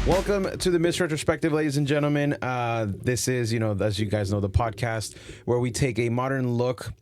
Welcome to the Miss Retrospective, ladies and gentlemen. This is, as you guys know, the podcast where we take a modern look,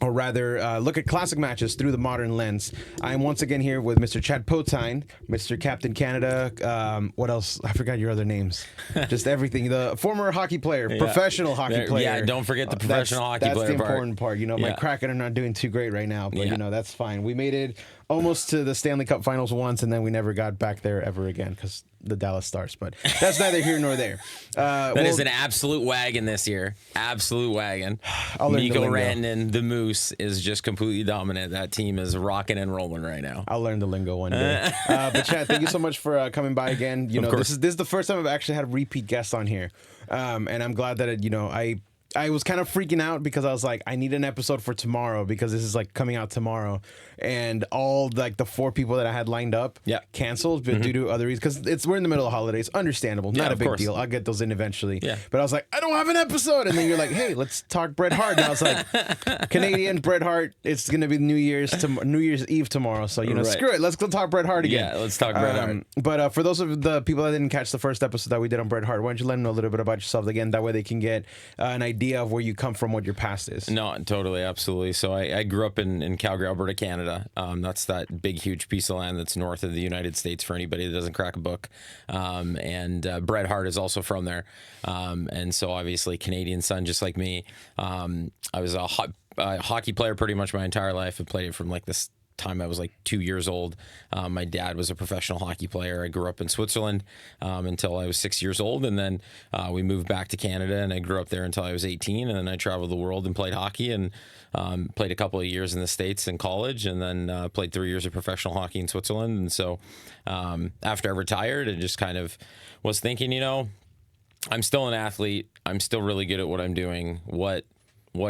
or rather, look at classic matches through the modern lens. I am once again here with Mr. Chad Poutine, Mr. Captain Canada. What else? I forgot your other names. Just everything. The former hockey player, professional hockey player. Yeah, don't forget the professional hockey player That's the part. important part. My Kraken are not doing too great right now, but that's fine. We made it almost to the Stanley Cup Finals once, and then we never got back there ever again because the Dallas Stars. But that's neither here nor there. That is an absolute wagon this year. Absolute wagon. Mikko Rantanen, the Moose, is just completely dominant. That team is rocking and rolling right now. I'll learn the lingo one day. But Chad, thank you so much for coming by again. This is the first time I've actually had repeat guests on here, and I'm glad that I was kind of freaking out because I was like, I need an episode for tomorrow because this is like coming out tomorrow, and all like the 4 people that I had lined up canceled but due to other reasons because we're in the middle of holidays. Understandable, not a big deal. I'll get those in eventually. Yeah. But I was like, I don't have an episode, and then you're like, hey, let's talk Bret Hart. And I was like, Canadian Bret Hart. It's gonna be New Year's Eve tomorrow, so screw it. Let's go talk Bret Hart again. Yeah, let's talk Bret Hart. But for those of the people that didn't catch the first episode that we did on Bret Hart, why don't you let them know a little bit about yourself again? That way they can get an idea of where you come from, what your past is. No, totally, absolutely. So I grew up in Calgary, Alberta, Canada. That's that big, huge piece of land that's north of the United States for anybody that doesn't crack a book. And Bret Hart is also from there. And so obviously Canadian son, just like me. I was a hockey player pretty much my entire life. I played it from like this time I was like 2 years old. My dad was a professional hockey player. I grew up in Switzerland until I was 6 years old, and then we moved back to Canada, and I grew up there until I was 18, and then I traveled the world and played hockey, and played a couple of years in the States in college, and then played 3 years of professional hockey in Switzerland. And so after I retired, I just kind of was thinking, I'm still an athlete. I'm still really good at what I'm doing. What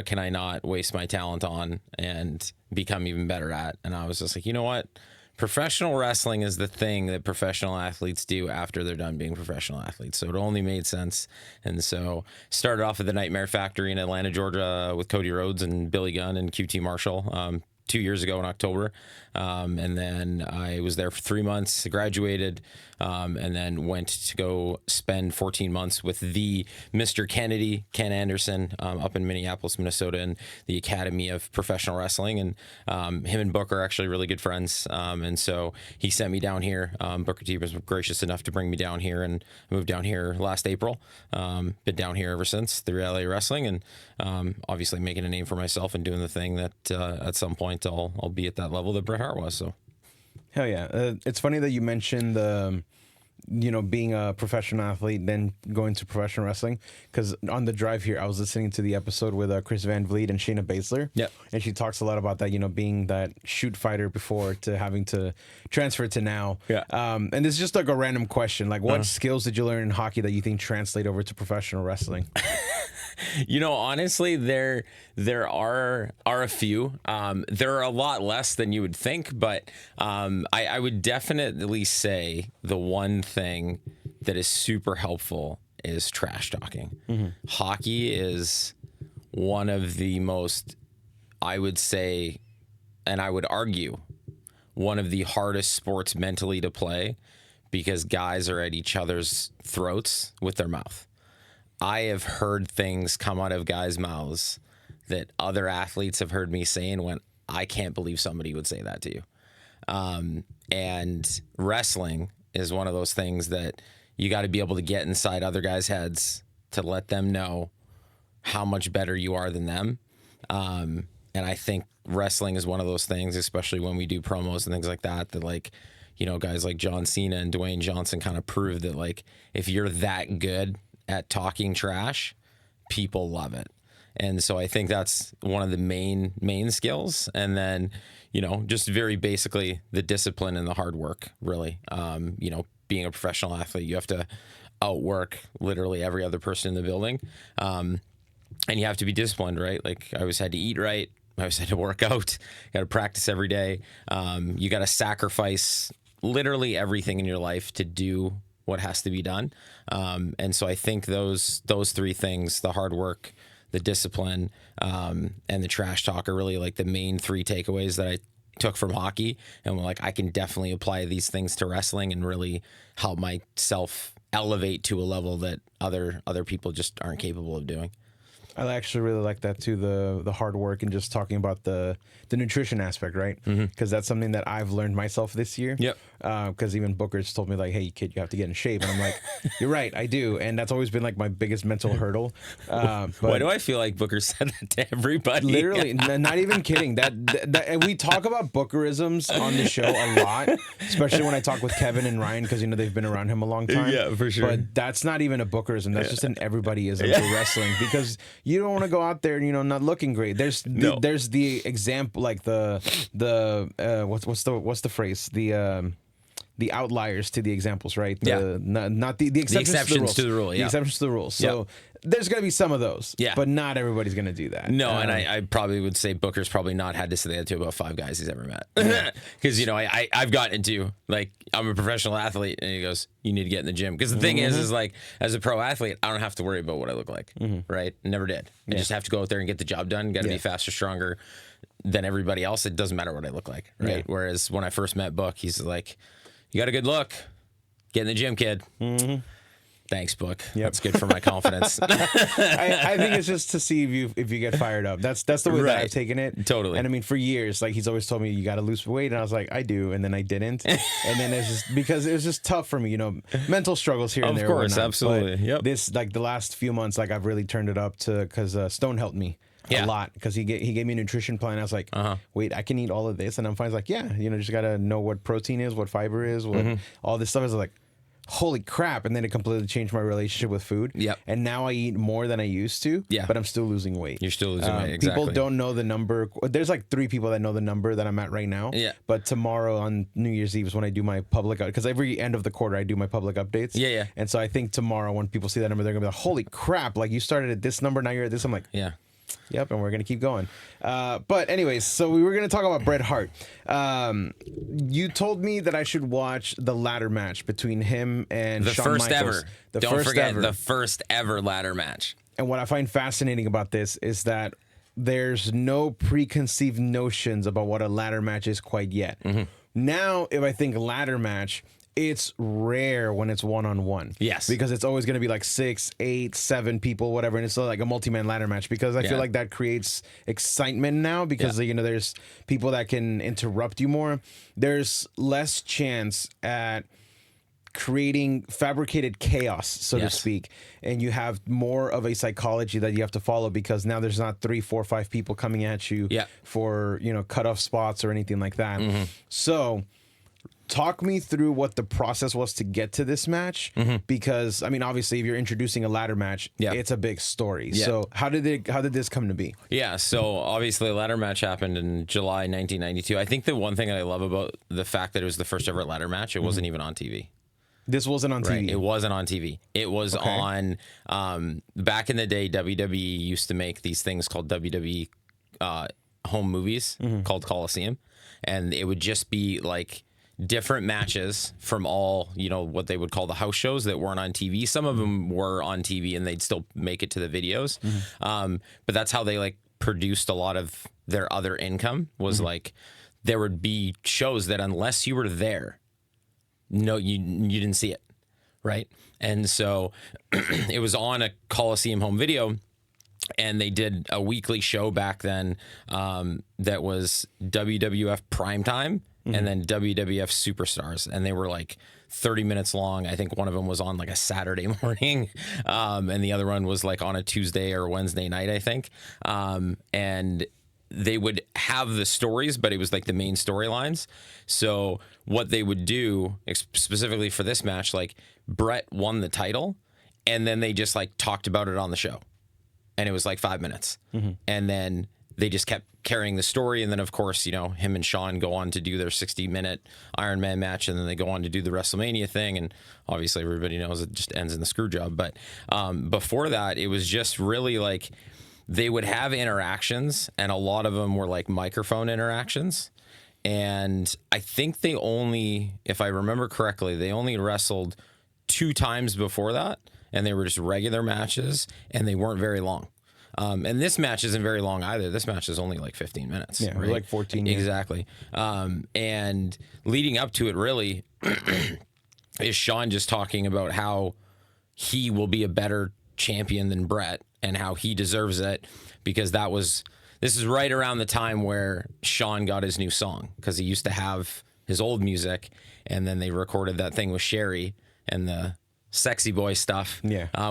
can I not waste my talent on and become even better at? And I was just like, you know what? Professional wrestling is the thing that professional athletes do after they're done being professional athletes. So it only made sense. And so started off at the Nightmare Factory in Atlanta, Georgia with Cody Rhodes and Billy Gunn and QT Marshall 2 years ago in October. And then I was there for 3 months, graduated, and then went to go spend 14 months with the Mr. Kennedy, Ken Anderson, up in Minneapolis, Minnesota, in the Academy of Professional Wrestling. And him and Booker are actually really good friends. And so he sent me down here. Booker T was gracious enough to bring me down here, and I moved down here last April. Been down here ever since through LA Wrestling, and obviously making a name for myself and doing the thing that at some point I'll be at that level that Bret Hart was. So, hell yeah! It's funny that you mentioned the, being a professional athlete, then going to professional wrestling. Because on the drive here, I was listening to the episode with Chris Van Vliet and Shayna Baszler. Yeah, and she talks a lot about that. Being that shoot fighter before to having to transfer to now. Yeah. And it's just like a random question, like what skills did you learn in hockey that you think translate over to professional wrestling? Honestly, there are a few. There are a lot less than you would think, but I would definitely say the one thing that is super helpful is trash talking. Mm-hmm. Hockey is one of the most, I would say, and I would argue, one of the hardest sports mentally to play because guys are at each other's throats with their mouth. I have heard things come out of guys' mouths that other athletes have heard me say and went, I can't believe somebody would say that to you. And wrestling is one of those things that you got to be able to get inside other guys' heads to let them know how much better you are than them. And I think wrestling is one of those things, especially when we do promos and things like that, that guys like John Cena and Dwayne Johnson kind of prove that if you're that good at talking trash, people love it. And so I think that's one of the main skills. And then, just very basically the discipline and the hard work, really. Being a professional athlete, you have to outwork literally every other person in the building. And you have to be disciplined, right? I always had to eat right. I always had to work out. Got to practice every day. You got to sacrifice literally everything in your life to do what has to be done. And so I think those 3 things, the hard work, the discipline, and the trash talk are really the main 3 takeaways that took from hockey and were like, I can definitely apply these things to wrestling and really help myself elevate to a level that other people just aren't capable of doing. I actually really like that too, the hard work and just talking about the nutrition aspect, right? Because that's something that I've learned myself this year. Yep. Because even Booker's told me like, hey kid, you have to get in shape, and I'm like, you're right, I do, and that's always been like my biggest mental hurdle. But why do I feel like Booker said that to everybody? Literally, not even kidding. That and we talk about Bookerisms on the show a lot, especially when I talk with Kevin and Ryan, because they've been around him a long time. Yeah, for sure. But that's not even a Bookerism. That's just an everybodyism for wrestling, because you don't want to go out there and not looking great. There's the example, like what's the phrase, the outliers to the examples, right? Not the exceptions to the rule. The exceptions to the rules. So there's going to be some of those. Yeah. But not everybody's going to do that. No, and I probably would say Booker's probably not had to say that to about 5 guys he's ever met. Because, I've gotten into, like, I'm a professional athlete, and he goes, you need to get in the gym. Because the thing is like, as a pro athlete, I don't have to worry about what I look like, right? Never did. I just have to go out there and get the job done. Got to be faster, stronger than everybody else. It doesn't matter what I look like, right? Whereas when I first met Book, he's like, you got a good look. Get in the gym, kid. Thanks, Book. That's good for my confidence. I think it's just to see if you get fired up. That's the way that I've taken it. Totally. And I mean, for years, like, he's always told me you got to lose weight, and I was like, I do, and then I didn't. And then it's just because it was just tough for me, mental struggles here and there. Of course, absolutely. But this, like, the last few months, like, I've really turned it up because Stone helped me. A lot, because he gave me a nutrition plan. I was like, wait, I can eat all of this, and I'm fine. He's like, just gotta know what protein is, what fiber is, what all this stuff is. Like, holy crap! And then it completely changed my relationship with food. Yep. And now I eat more than I used to. Yeah. But I'm still losing weight. You're still losing weight. Exactly. People don't know the number. There's like 3 people that know the number that I'm at right now. Yeah. But tomorrow on New Year's Eve is when I do my public, because every end of the quarter I do my public updates. Yeah. And so I think tomorrow when people see that number, they're gonna be like, holy crap! Like, you started at this number, now you're at this. I'm like, yeah. Yep, and we're going to keep going. But anyways, so we were going to talk about Bret Hart. You told me that I should watch the ladder match between him and Shawn Michaels. Don't forget, the first ever ladder match. And what I find fascinating about this is that there's no preconceived notions about what a ladder match is quite yet. Now, if I think ladder match, it's rare when it's one-on-one. Yes. Because it's always going to be like 6, 8, 7 people, whatever. And it's like a multi-man ladder match, because I feel like that creates excitement now, because, there's people that can interrupt you more. There's less chance at creating fabricated chaos, so to speak. And you have more of a psychology that you have to follow, because now there's not 3, 4, 5 people coming at you for, cutoff spots or anything like that. So talk me through what the process was to get to this match, because I mean, obviously, if you're introducing a ladder match, it's a big story. So how did this come to be? Yeah, so obviously, a ladder match happened in July 1992. I think the one thing that I love about the fact that it was the first ever ladder match, it wasn't even on TV. This wasn't on TV. Right. It wasn't on TV. It was on. Back in the day, WWE used to make these things called WWE home movies called Coliseum, and it would just be like different matches from all, what they would call the house shows that weren't on TV. Some of them were on TV and they'd still make it to the videos. But that's how they like produced a lot of their other income, was like, there would be shows that unless you were there, you didn't see it. Right. And so it was on a Coliseum home video, and they did a weekly show back then that was WWF Primetime and then WWF Superstars. And they were like 30 minutes long. I think one of them was on like a Saturday morning, and the other one was like on a Tuesday or Wednesday night, I think. And they would have the stories, but it was like the main storylines. So what they would do specifically for this match, like Bret won the title, and then they just like talked about it on the show. And it was like 5 minutes. And then they just kept carrying the story. And then, of course, him and Shawn go on to do their 60-minute Iron Man match. And then they go on to do the WrestleMania thing. And obviously, everybody knows it just ends in the screw job. But before that, it was just really like they would have interactions. And a lot of them were like microphone interactions. And I think they only, if I remember correctly, they only wrestled 2 times before that. And they were just regular matches, and they weren't very long. And this match isn't very long either. This match is only like 15 minutes. Yeah, right? like 14. Exactly. And leading up to it really is Shawn just talking about how he will be a better champion than Bret and how he deserves it, because this is right around the time where Shawn got his new song, because he used to have his old music, and then they recorded that thing with Sherry and the sexy boy stuff,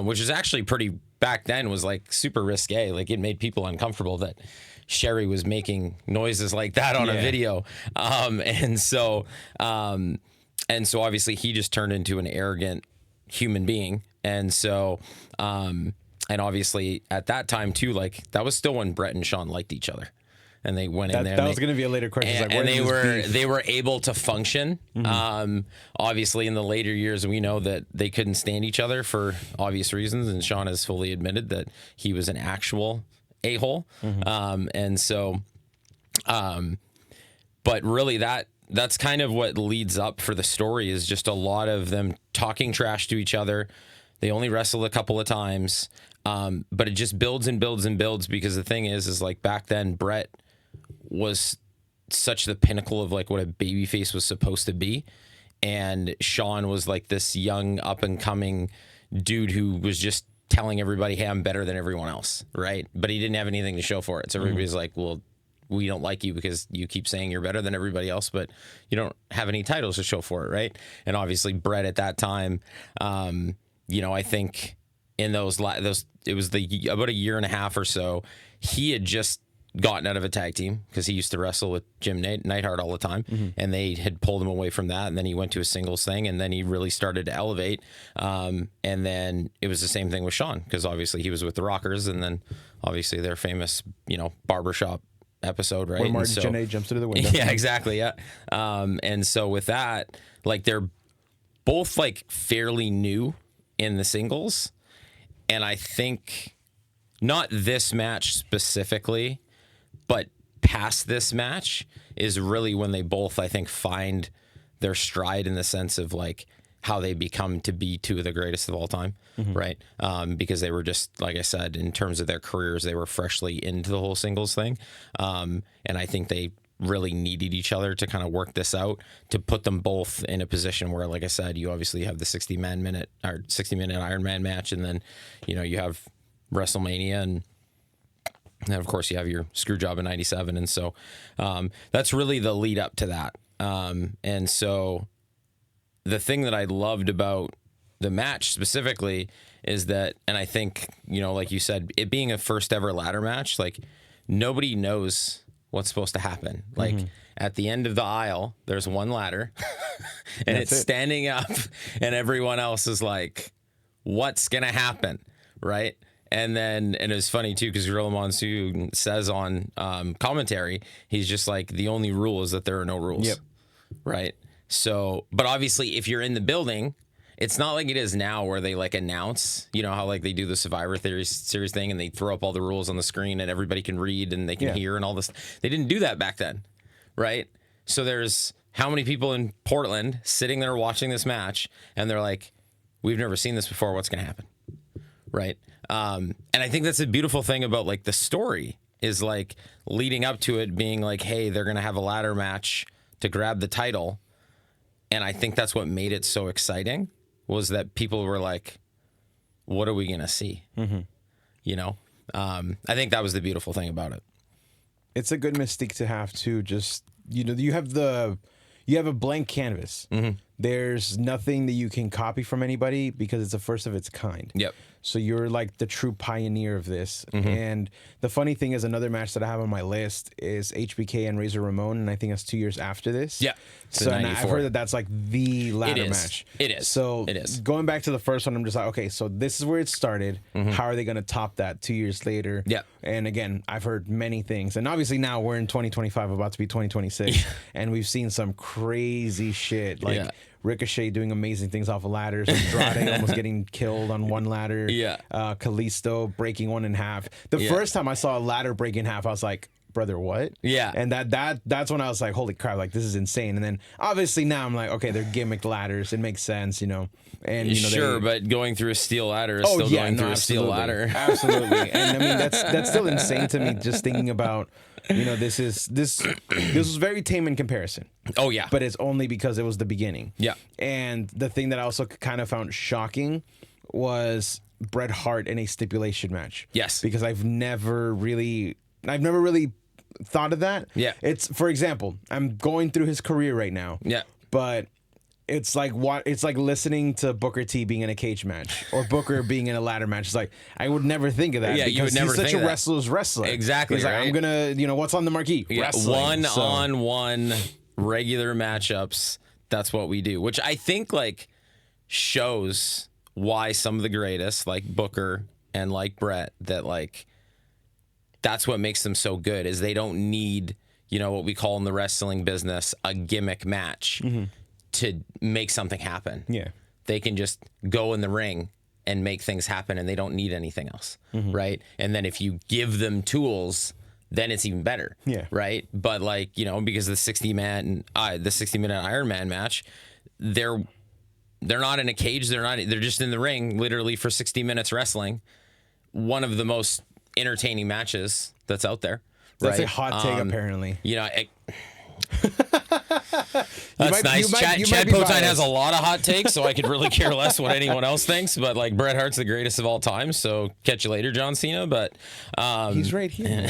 which is actually pretty, back then, was like super risque. Like, it made people uncomfortable that Sherry was making noises like that on a video. And so obviously he just turned into an arrogant human being. And so, and obviously at that time too, like, that was still when Bret and Shawn liked each other, and they went in there. That was going to be a later question. And they were able to function. Obviously, in the later years, we know that they couldn't stand each other for obvious reasons, and Shawn has fully admitted that he was an actual a-hole. And so, but really that's kind of what leads up for the story, is just a lot of them talking trash to each other. They only wrestled a couple of times, but it just builds and builds and builds, because the thing is like, back then Bret was such the pinnacle of like what a babyface was supposed to be, and Shawn was like this young up and coming dude who was just telling everybody, hey, I'm better than everyone else, right? But he didn't have anything to show for it. So everybody's like, well, we don't like you because you keep saying you're better than everybody else, but you don't have any titles to show for it, right? And obviously Bret at that time, I think in those it was about a year and a half or so, he had just gotten out of a tag team, because he used to wrestle with Jim Neidhart all the time, and they had pulled him away from that, and then he went to a singles thing, and then he really started to elevate. And then it was the same thing with Shawn, because obviously he was with the Rockers, and then obviously their famous, barbershop episode, right? Where Marty Jannetty jumps into the window. Yeah, exactly. Yeah. And so with that, like, they're both like fairly new in the singles, and I think not this match specifically, but past this match is really when they both, I think, find their stride, in the sense of like how they become to be two of the greatest of all time, right? Because they were just, like I said, in terms of their careers, they were freshly into the whole singles thing, and I think they really needed each other to kind of work this out, to put them both in a position where, like I said, you obviously have the 60-minute Iron Man match, and then you have WrestleMania, and of course you have your screw job in '97, and so that's really the lead up to that. And so the thing that I loved about the match specifically is that, and I think, like you said, it being a first ever ladder match, like, nobody knows what's supposed to happen. Like, at the end of the aisle, there's one ladder and it's standing up, and everyone else is like, what's going to happen? Right. And it was funny too, because Gorilla Monsoon says on commentary, he's just like, the only rule is that there are no rules. Yep. Right. So, but obviously if you're in the building, it's not like it is now where they like announce, how like they do the Survivor series thing, and they throw up all the rules on the screen and everybody can read and they can hear and all this. They didn't do that back then, right? So there's how many people in Portland sitting there watching this match, and they're like, we've never seen this before. What's going to happen? Right. And I think that's a beautiful thing about like the story, is like leading up to it being like, hey, they're going to have a ladder match to grab the title. And I think that's what made it so exciting, was that people were like, what are we going to see? I think that was the beautiful thing about it. It's a good mystique to have too. Just, you have a blank canvas. There's nothing that you can copy from anybody, because it's the first of its kind. Yep. So you're like the true pioneer of this. And the funny thing is, another match that I have on my list is HBK and Razor Ramon, and I think that's 2 years after this. Yeah. So I've heard that that's like the ladder match. It is. So it is. Going back to the first one, I'm just like, okay, so this is where it started. How are they going to top that 2 years later? Yeah. And again, I've heard many things. And obviously now we're in 2025, about to be 2026. And we've seen some crazy shit. Like Ricochet doing amazing things off of ladders. Andrade almost getting killed on one ladder. Yeah. Kalisto breaking one in half. The first time I saw a ladder break in half, I was like, brother, what? Yeah. And that's when I was like, holy crap, like, this is insane. And then obviously now I'm like, okay, they're gimmicked ladders. It makes sense, you know. And you know, sure, but going through a steel ladder is still going through a steel ladder. Absolutely. And I mean, that's still insane to me, just thinking about, you know, this was very tame in comparison. Oh yeah. But it's only because it was the beginning. Yeah. And the thing that I also kind of found shocking was Bret Hart in a stipulation match. Yes. Because I've never really thought of that. Yeah. It's, for example, I'm going through his career right now. Yeah. But it's like listening to Booker T being in a cage match or Booker being in a ladder match. It's like, I would never think of that. Yeah, because you would never he's such think a of that. wrestler's wrestler. Exactly. He's like, right? I'm gonna, you know, what's on the marquee? Yeah, Wrestling. one-on-one regular matchups. That's what we do, which I think like shows why some of the greatest, like Booker and like Bret, that like that's what makes them so good, is they don't need, you know, what we call in the wrestling business a gimmick match to make something happen. Yeah. They can just go in the ring and make things happen, and they don't need anything else, right? And then if you give them tools, then it's even better, right? But like, you know, because the 60-minute Iron Man match, they're not in a cage, they're just in the ring literally for 60 minutes wrestling. One of the most entertaining matches that's out there. That's right? a hot take, apparently. You know, that's nice. Chad Poutine has a lot of hot takes, so I could really care less what anyone else thinks. But like, Bret Hart's the greatest of all time, so catch you later, John Cena. But he's right here.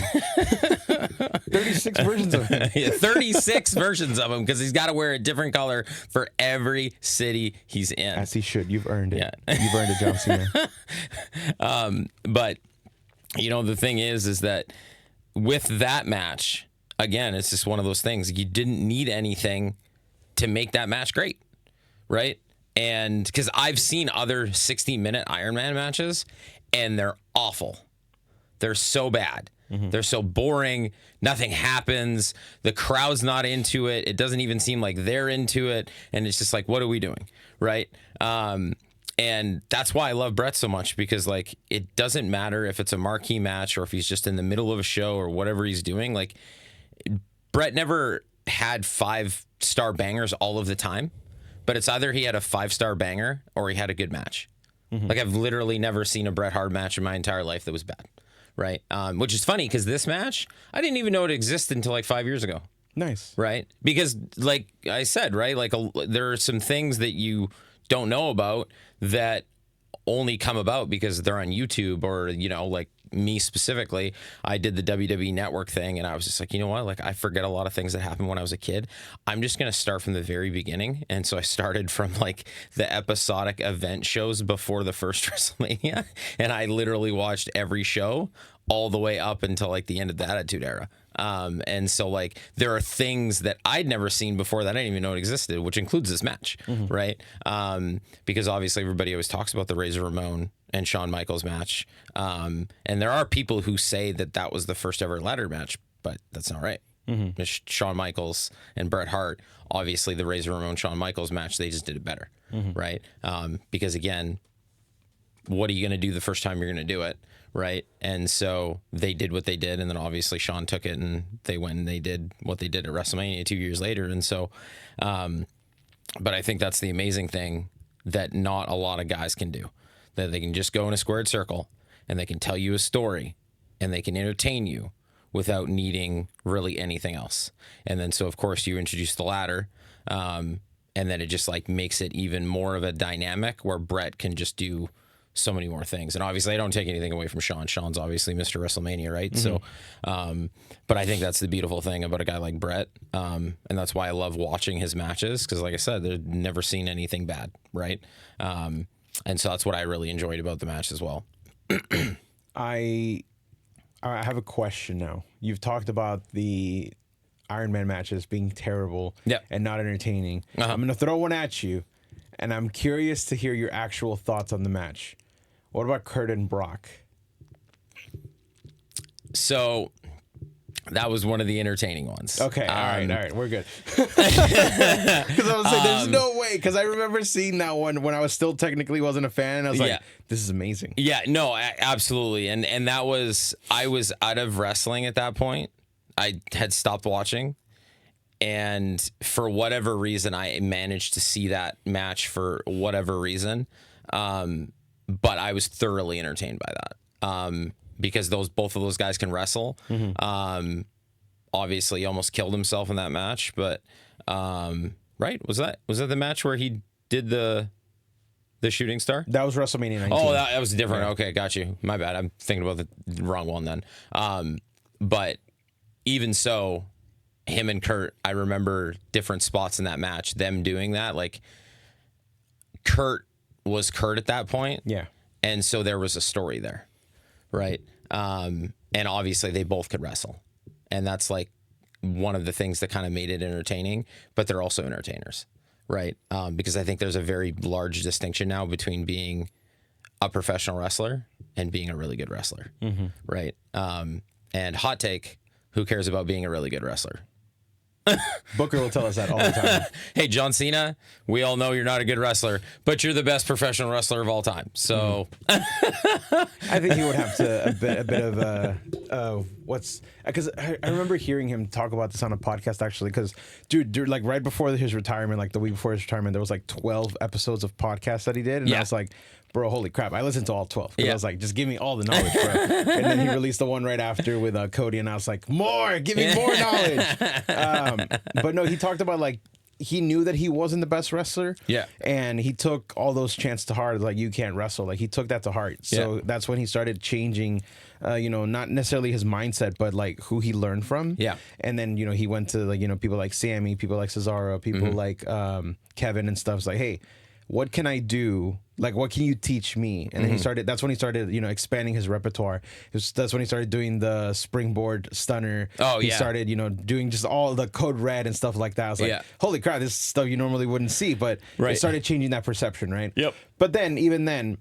36 versions of him. Yeah, 36 versions of him, because he's got to wear a different color for every city he's in. As he should. You've earned it. Yeah. You've earned it, John Cena. But you know, the thing is that with that match, again, it's just one of those things. You didn't need anything to make that match great, right? And because I've seen other 60-minute Iron Man matches, and they're awful. They're so bad. They're so boring. Nothing happens. The crowd's not into it. It doesn't even seem like they're into it. And it's just like, what are we doing, right? And that's why I love Bret so much, because like, it doesn't matter if it's a marquee match or if he's just in the middle of a show or whatever he's doing. Like, Bret never had 5-star bangers all of the time, but it's either he had a 5-star banger or he had a good match. Like, I've literally never seen a Bret Hart match in my entire life that was bad, right? Which is funny, because this match, I didn't even know it existed until like 5 years ago. Nice. Right? Because like I said, right, like there are some things that you don't know about that only come about because they're on YouTube, or, you know, like me specifically, I did the WWE Network thing, and I was just like, you know what, like, I forget a lot of things that happened when I was a kid. I'm just going to start from the very beginning. And so I started from like the episodic event shows before the first WrestleMania, and I literally watched every show all the way up until like the end of the Attitude Era. And so like, there are things that I'd never seen before that I didn't even know it existed, which includes this match, right? Because obviously everybody always talks about the Razor Ramon and Shawn Michaels match. And there are people who say that that was the first ever ladder match, but that's not right. Shawn Michaels and Bret Hart, obviously the Razor Ramon Shawn Michaels match, they just did it better, right? Because again, what are you going to do the first time you're going to do it? Right. And so they did what they did. And then obviously Shawn took it, and they went and they did what they did at WrestleMania 2 years later. And so, but I think that's the amazing thing that not a lot of guys can do, that they can just go in a squared circle and they can tell you a story and they can entertain you without needing really anything else. And then, so of course you introduce the ladder, and then it just like makes it even more of a dynamic where Bret can just do so many more things. And obviously I don't take anything away from Shawn. Shawn's obviously Mr. WrestleMania, right? So, but I think that's the beautiful thing about a guy like Bret. And that's why I love watching his matches, because like I said, they've never seen anything bad, right? And so that's what I really enjoyed about the match as well. I have a question now. You've talked about the Iron Man matches being terrible and not entertaining. I'm going to throw one at you, and I'm curious to hear your actual thoughts on the match. What about Kurt and Brock? So that was one of the entertaining ones. Okay, all right, we're good. Because I was saying, there's no way. Because I remember seeing that one when I was still technically wasn't a fan. I was like, this is amazing. Yeah, no, absolutely. And that was, I was out of wrestling at that point. I had stopped watching, and for whatever reason, I managed to see that match for whatever reason. But I was thoroughly entertained by that. Because both of those guys can wrestle. Obviously, he almost killed himself in that match, but right? Was that the match where he did the shooting star? That was WrestleMania 19. Oh, that was different. Yeah. Okay, got you. My bad. I'm thinking about the wrong one then. But even so, him and Kurt, I remember different spots in that match, them doing that. Like, Kurt was Kurt at that point. Yeah. And so there was a story there. Right. And obviously they both could wrestle. And that's like one of the things that kind of made it entertaining, but they're also entertainers. Right. Because I think there's a very large distinction now between being a professional wrestler and being a really good wrestler. Right. And hot take, who cares about being a really good wrestler? Booker will tell us that all the time. Hey, John Cena, we all know you're not a good wrestler, but you're the best professional wrestler of all time. So I think he would have to a bit of because I remember hearing him talk about this on a podcast actually, because dude, like right before his retirement, like the week before his retirement, there was like 12 episodes of podcasts that he did, and I was like, bro, holy crap, I listened to all 12. I was like, just give me all the knowledge, bro. And then he released the one right after with Cody, and I was like, give me more knowledge. But no, he talked about like, he knew that he wasn't the best wrestler. Yeah. And he took all those chants to heart, like, you can't wrestle. Like, he took that to heart. So that's when he started changing, not necessarily his mindset, but like who he learned from. Yeah. And then, he went to like, people like Sammy, people like Cesaro, people like Kevin and stuff. It's like, hey, what can I do? Like, what can you teach me? And then that's when he started, expanding his repertoire. That's when he started doing the springboard stunner. He started, doing just all the code red and stuff like that. I was like, holy crap, this stuff you normally wouldn't see. But it started changing that perception, right? Yep. But then, even then,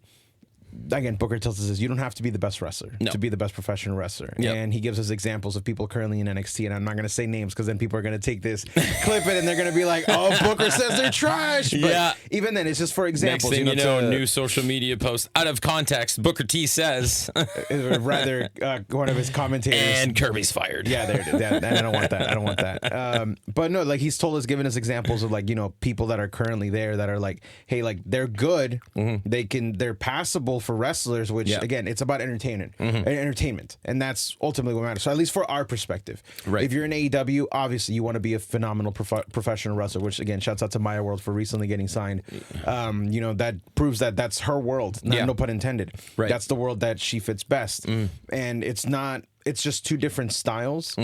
again, Booker tells us this, you don't have to be the best wrestler to be the best professional wrestler. Yep. And he gives us examples of people currently in NXT, and I'm not going to say names because then people are going to take this, clip it, and they're going to be like, oh, Booker says they're trash. But even then, it's just for examples. Next thing new social media post out of context, Booker T says. Rather, one of his commentators. And Kirby's fired. Yeah, I don't want that. But no, like, he's told us, given us examples of like, people that are currently there that are like, hey, like, they're good. They're passable for wrestlers, which again, it's about entertainment, and that's ultimately what matters. So at least for our perspective, if you're in AEW, obviously you want to be a phenomenal professional wrestler. Which again, shouts out to Maya World for recently getting signed. That proves that that's her world. No pun intended. Right. That's the world that she fits best, and it's not. It's just two different styles,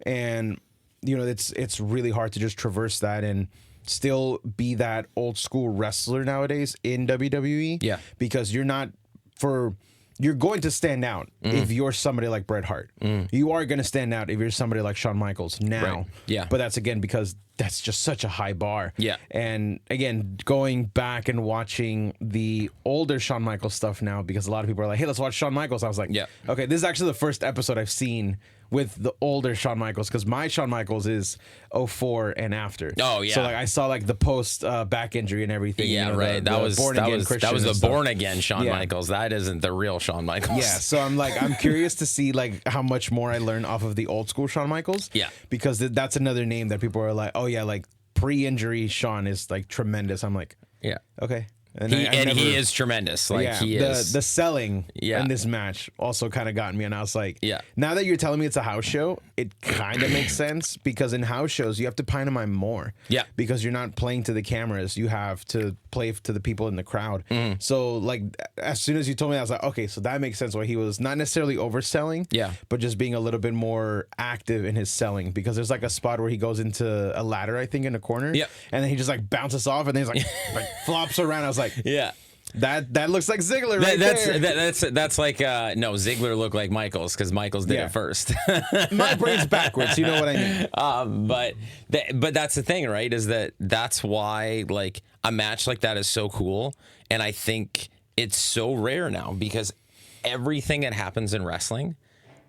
and it's really hard to just traverse that and still be that old school wrestler nowadays in WWE. Yeah, because you're going to stand out if you're somebody like Bret Hart. You are going to stand out if you're somebody like Shawn Michaels now. Right. Yeah. But that's again because that's just such a high bar. Yeah. And again, going back and watching the older Shawn Michaels stuff now, because a lot of people are like, hey, let's watch Shawn Michaels. I was like, okay, this is actually the first episode I've seen with the older Shawn Michaels, because my Shawn Michaels is 04 and after. Oh yeah. So like I saw like the post back injury and everything. Yeah, right. That was the born again Shawn Michaels. That isn't the real Shawn Michaels. Yeah. So I'm curious to see like how much more I learn off of the old school Shawn Michaels. Yeah. Because that's another name that people are like, oh yeah, like pre-injury Shawn is like tremendous. I'm like, yeah, okay. And he is tremendous. Like he is. The selling in this match also kind of got me, and I was like, now that you're telling me it's a house show, it kind of makes sense, because in house shows you have to pantomime more. Yeah. Because you're not playing to the cameras, you have to play to the people in the crowd. So like as soon as you told me that, I was like, okay, so that makes sense why he was not necessarily overselling, but just being a little bit more active in his selling, because there's like a spot where he goes into a ladder, I think, in a corner, and then he just like bounces off, and then he's like flops around. I was like, that looks like Ziggler that's like no, Ziggler looked like Michaels because Michaels did it first. My brain's backwards, you know what I mean. But that's the thing, right? Is that's why like a match like that is so cool, and I think it's so rare now, because everything that happens in wrestling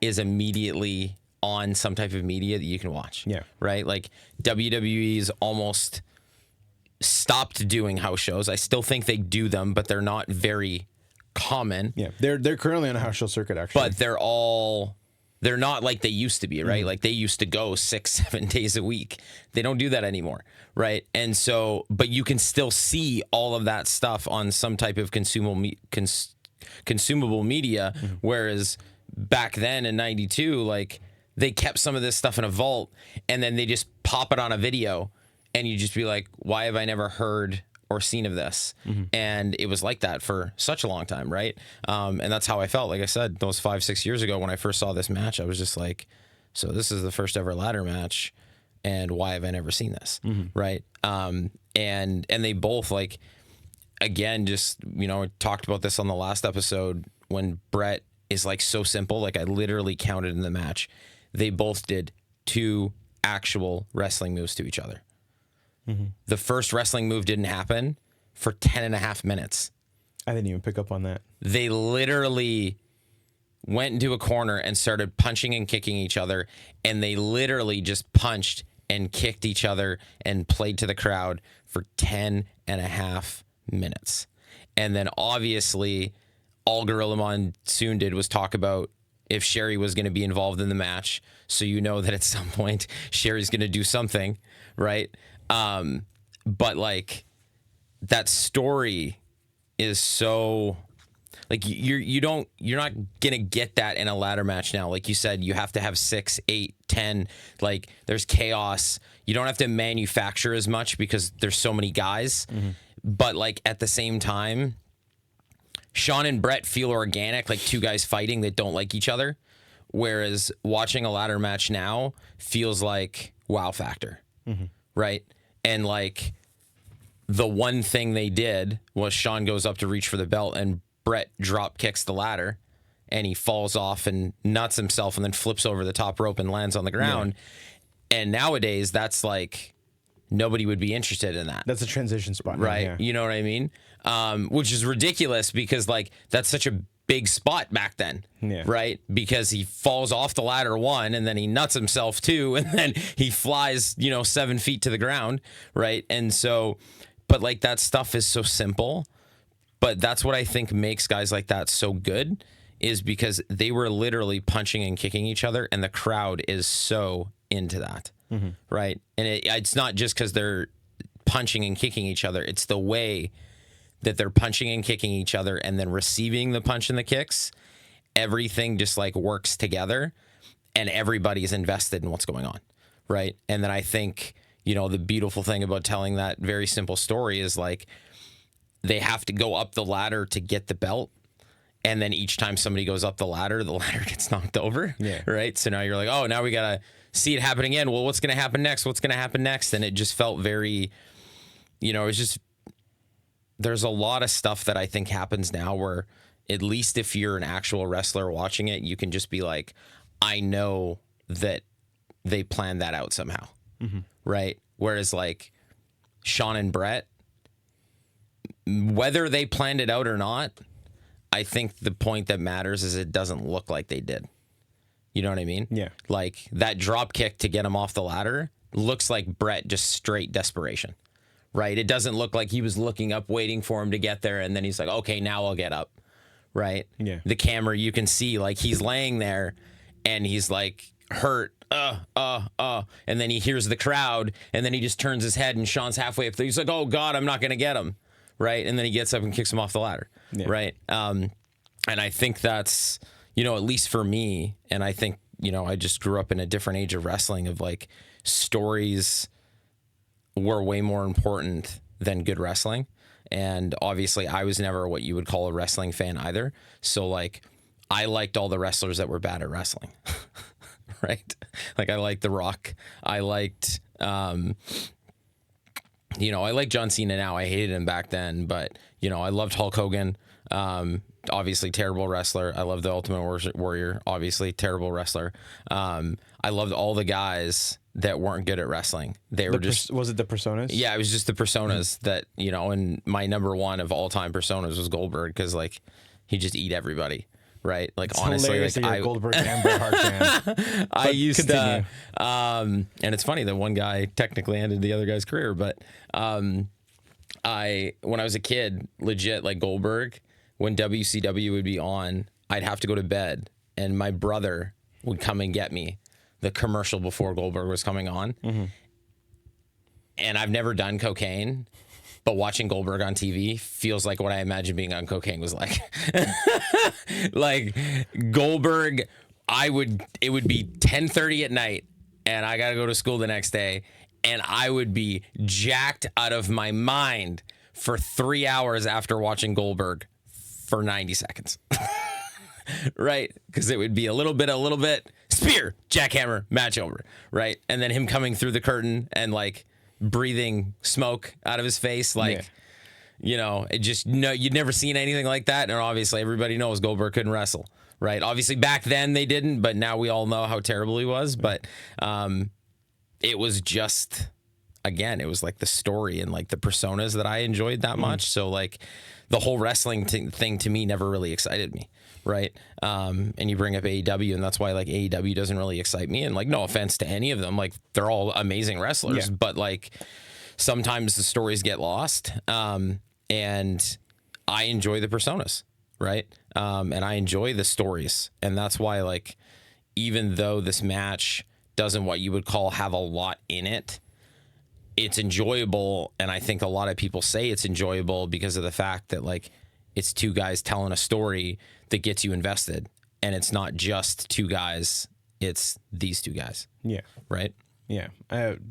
is immediately on some type of media that you can watch. Yeah. Right? Like WWE's almost stopped doing house shows. I still think they do them, but they're not very common. Yeah, they're currently on a house show circuit, actually. But they're all They're not like they used to be, right? Like they used to go 6-7 days a week. They don't do that anymore, right? And so, but you can still see all of that stuff on some type of consumable media, whereas back then in 92, like they kept some of this stuff in a vault and then they just pop it on a video and you just be like, why have I never heard or seen of this? And it was like that for such a long time, right? And that's how I felt. Like I said, those 5-6 years ago when I first saw this match, I was just like, so this is the first ever ladder match, and why have I never seen this, right? And they both, like, again, just, you know, talked about this on the last episode when Bret is like so simple. Like I literally counted in the match, they both did 2 actual wrestling moves to each other. The first wrestling move didn't happen for 10.5 minutes. I didn't even pick up on that. They literally went into a corner and started punching and kicking each other, and they literally just punched and kicked each other and played to the crowd for 10.5 minutes. And then obviously all Gorilla Monsoon did was talk about if Sherry was going to be involved in the match. So you know that at some point Sherry's going to do something, right? But like that story is so like you're not gonna get that in a ladder match now. Like you said, you have to have 6, 8, 10. Like there's chaos. You don't have to manufacture as much because there's so many guys. But like at the same time, Shawn and Bret feel organic, like 2 guys fighting that don't like each other. Whereas watching a ladder match now feels like wow factor, right? And like the one thing they did was Shawn goes up to reach for the belt and Bret drop kicks the ladder and he falls off and nuts himself and then flips over the top rope and lands on the ground. Yeah. And nowadays that's like nobody would be interested in that. That's a transition spot. Right. Yeah. You know what I mean? Which is ridiculous because like that's such a big spot back then, right? Because he falls off the ladder 1 and then he nuts himself 2 and then he flies, 7 feet to the ground, right? And so, but like that stuff is so simple, but that's what I think makes guys like that so good is because they were literally punching and kicking each other and the crowd is so into that, right? And it's not just because they're punching and kicking each other, it's the way that they're punching and kicking each other and then receiving the punch and the kicks. Everything just like works together and everybody's invested in what's going on, right? And then I think, the beautiful thing about telling that very simple story is like they have to go up the ladder to get the belt. And then each time somebody goes up the ladder gets knocked over, right? So now you're like, oh, now we got to see it happen again. Well, what's going to happen next? What's going to happen next? And it just felt very, it's just, there's a lot of stuff that I think happens now where at least if you're an actual wrestler watching it, you can just be like, I know that they planned that out somehow, right? Whereas like Shawn and Bret, whether they planned it out or not, I think the point that matters is it doesn't look like they did. You know what I mean? Yeah. Like that drop kick to get him off the ladder looks like Bret just straight desperation. Right? It doesn't look like he was looking up, waiting for him to get there, and then he's like, okay, now I'll get up. Right? Yeah. The camera, you can see, like, he's laying there, and he's, like, hurt, and then he hears the crowd, and then he just turns his head, and Shawn's halfway up there. He's like, oh, God, I'm not going to get him. Right? And then he gets up and kicks him off the ladder. Yeah. Right? And I think that's, at least for me, and I think, I just grew up in a different age of wrestling of, like, stories were way more important than good wrestling. And obviously I was never what you would call a wrestling fan either. So like I liked all the wrestlers that were bad at wrestling. Right? Like I liked The Rock. I liked I like John Cena now. I hated him back then, but I loved Hulk Hogan. Obviously terrible wrestler. I loved the Ultimate Warrior, obviously terrible wrestler. I loved all the guys that weren't good at wrestling. They were was it the personas? Yeah, it was just the personas that, and my number 1 of all time personas was Goldberg because like he just eat everybody. Right. Like it's honestly, like you're a Goldberg and Bret Hart fan. I used to, and it's funny that one guy technically ended the other guy's career, but when I was a kid, legit like Goldberg, when WCW would be on, I'd have to go to bed and my brother would come and get me the commercial before Goldberg was coming on. And I've never done cocaine, but watching Goldberg on TV feels like what I imagine being on cocaine was like. Like Goldberg, it would be 10:30 at night and I got to go to school the next day and I would be jacked out of my mind for 3 hours after watching Goldberg for 90 seconds. Right? Because it would be a little bit, spear, jackhammer, match over. Right? And then him coming through the curtain and like breathing smoke out of his face. Like, you know, it just, no, you'd never seen anything like that. And obviously everybody knows Goldberg couldn't wrestle. Right? Obviously back then they didn't, but now we all know how terrible he was. But it was just, again, it was like the story and like the personas that I enjoyed that much. So like the whole wrestling thing to me never really excited me. Right. And you bring up AEW and that's why like AEW doesn't really excite me. And like, no offense to any of them, like they're all amazing wrestlers, but like sometimes the stories get lost. And I enjoy the personas. Right. And I enjoy the stories. And that's why like, even though this match doesn't what you would call have a lot in it, it's enjoyable. And I think a lot of people say it's enjoyable because of the fact that like it's two guys telling a story that gets you invested. And it's not just two guys, it's these two guys. Yeah. Right? Yeah.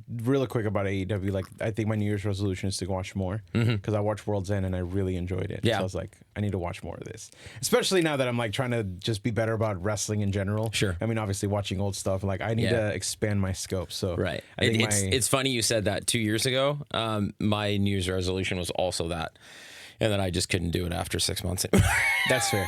Really quick about AEW, like I think my New Year's resolution is to watch more because I watched World's End and I really enjoyed it. Yeah. So I was like, I need to watch more of this, especially now that I'm like trying to just be better about wrestling in general. Sure. I mean, obviously watching old stuff, like I need to expand my scope. So right. I think it's funny you said that 2 years ago. My New Year's resolution was also that. And then I just couldn't do it after 6 months. That's fair.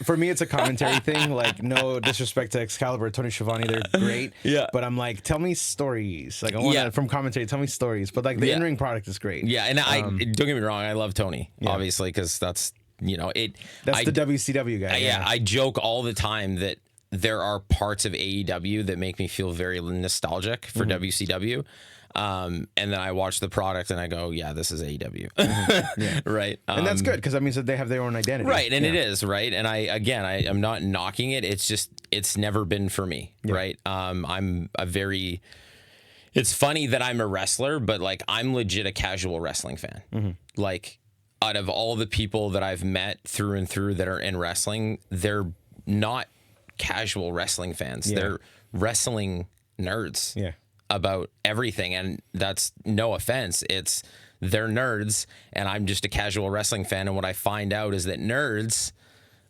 For me, it's a commentary thing. Like, no disrespect to Excalibur, Tony Schiavone, they're great. Yeah. But I'm like, tell me stories. Like, I want to, from commentary, tell me stories. But like, the in-ring product is great. Yeah, and don't get me wrong, I love Tony, obviously, because that's, you know, that's the WCW guy. Yeah, I joke all the time that there are parts of AEW that make me feel very nostalgic for WCW. And then I watch the product and I go, yeah, this is AEW. Right. And that's good because that means that they have their own identity. Right. And it is. Right. And I'm not knocking it. It's just, it's never been for me. Right. It's funny that I'm a wrestler, but like I'm legit a casual wrestling fan. Like out of all the people that I've met through and through that are in wrestling, they're not casual wrestling fans. They're wrestling nerds. Yeah. About everything, and that's no offense, they're nerds and I'm just a casual wrestling fan, and what I find out is that nerds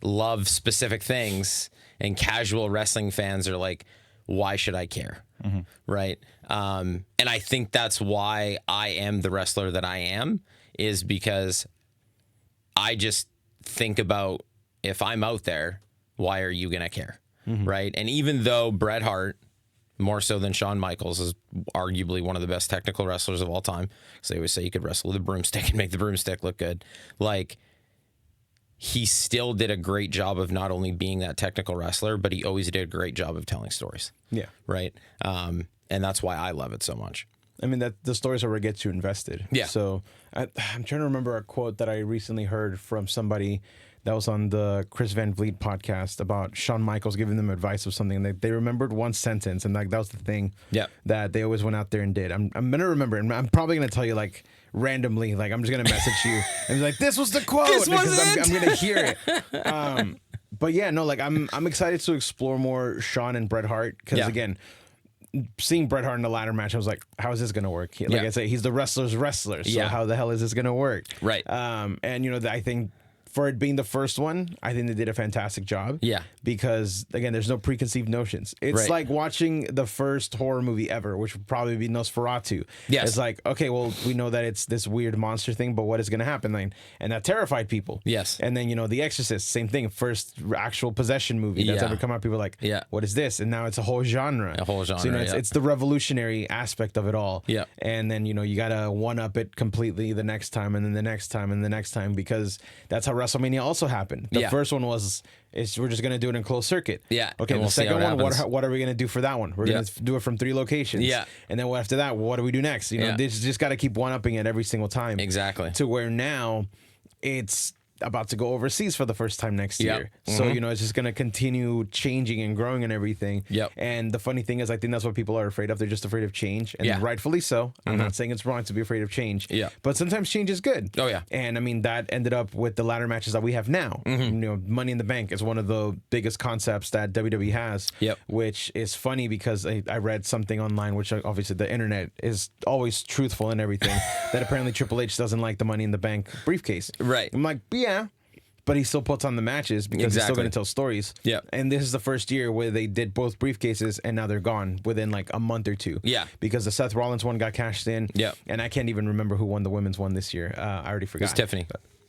love specific things and casual wrestling fans are like, why should I care? Right. And I think that's why I am the wrestler that I am, is because I just think about, if I'm out there, why are you gonna care? Right. And even though Bret Hart, more so than Shawn Michaels, is arguably one of the best technical wrestlers of all time, because they always say you could wrestle with a broomstick and make the broomstick look good. Like, he still did a great job of not only being that technical wrestler, but he always did a great job of telling stories. Yeah. Right. And that's why I love it so much. I mean, that the stories are what gets you invested. Yeah. So I'm trying to remember a quote that I recently heard from somebody that was on the Chris Van Vliet podcast about Shawn Michaels giving them advice of something. And they remembered one sentence, and like that was the thing that they always went out there and did. I'm going to remember, and I'm probably going to tell you like randomly, like I'm just going to message you and be like, this was the quote. This was it. I'm going to hear it. But yeah, no, like I'm excited to explore more Shawn and Bret Hart because again, seeing Bret Hart in the ladder match, I was like, how is this going to work? Like I say, he's the wrestler's wrestler. So how the hell is this going to work? Right. And you know, I think for it being the first one, I think they did a fantastic job. Yeah. Because, again, there's no preconceived notions. It's like watching the first horror movie ever, which would probably be Nosferatu. Yes. It's like, okay, well, we know that it's this weird monster thing, but what is going to happen then? And that terrified people. Yes. And then, you know, The Exorcist, same thing. First actual possession movie that's ever come out. People are like, what is this? And now it's a whole genre. A whole genre, so, you know, it's the revolutionary aspect of it all. Yeah. And then, you know, you got to one-up it completely the next time, and then the next time, and the next time, because that's how WrestleMania also happened. The first one was, we're just going to do it in closed circuit. Yeah. Okay, the second one, what are we going to do for that one? We're going to do it from 3 locations. Yeah. And then after that, what do we do next? You know, they just got to keep one-upping it every single time. Exactly. To where now it's about to go overseas for the first time next year. So, you know, it's just going to continue changing and growing and everything. And the funny thing is, I think that's what people are afraid of. They're just afraid of change. And rightfully so. I'm not saying it's wrong to be afraid of change. But sometimes change is good. And I mean, that ended up with the ladder matches that we have now. You know, Money in the Bank is one of the biggest concepts that WWE has, which is funny because I read something online, which obviously the internet is always truthful and everything, that apparently Triple H doesn't like the Money in the Bank briefcase. I'm like, yeah, but he still puts on the matches because he's still going to tell stories. And this is the first year where they did both briefcases and now they're gone within like a month or two. Because the Seth Rollins one got cashed in. And I can't even remember who won the women's one this year. I already forgot. It was Tiffany.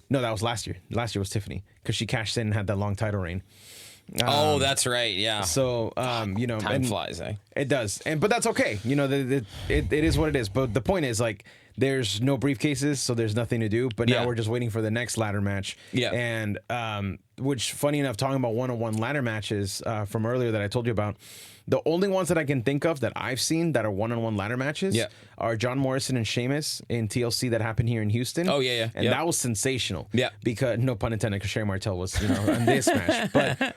No, that was last year. Last year was Tiffany because she cashed in and had that long title reign. Oh, that's right. Yeah. So, you know, time flies, eh? It does. But that's okay. You know, it is what it is. But the point is, like, there's no briefcases, so there's nothing to do. But now we're just waiting for the next ladder match. And, which, funny enough, talking about one-on-one ladder matches from earlier that I told you about, the only ones that I can think of that I've seen that are one-on-one ladder matches are John Morrison and Sheamus in TLC that happened here in Houston. And that was sensational. Because, no pun intended, because Sherry Martel was, you know, in this match. But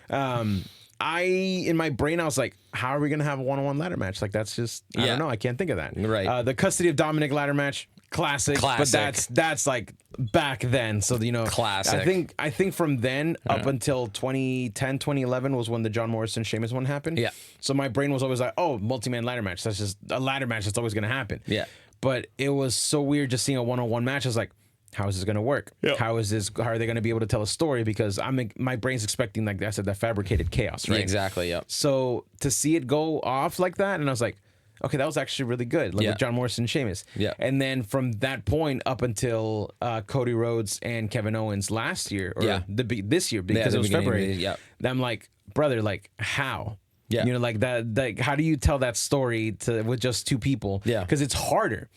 in my brain, I was like, how are we going to have a one-on-one ladder match? Like, that's just, I don't know. I can't think of that. The Custody of Dominic ladder match, classic. But that's like back then. So, you know, classic. I think from then up until 2010, 2011 was when the John Morrison Sheamus one happened. So my brain was always like, oh, multi-man ladder match. That's just a ladder match that's always going to happen. But it was so weird just seeing a one-on-one match. I was like, how is this going to work? How are they going to be able to tell a story? Because my brain's expecting, like I said, that fabricated chaos, right? Exactly, So to see it go off like that, and I was like, okay, that was actually really good. Like with John Morrison and Sheamus. And then from that point up until Cody Rhodes and Kevin Owens last year, or this year, because it was February, I'm like, brother, like, how? You know, like that. Like, how do you tell that story with just two people? Because it's harder.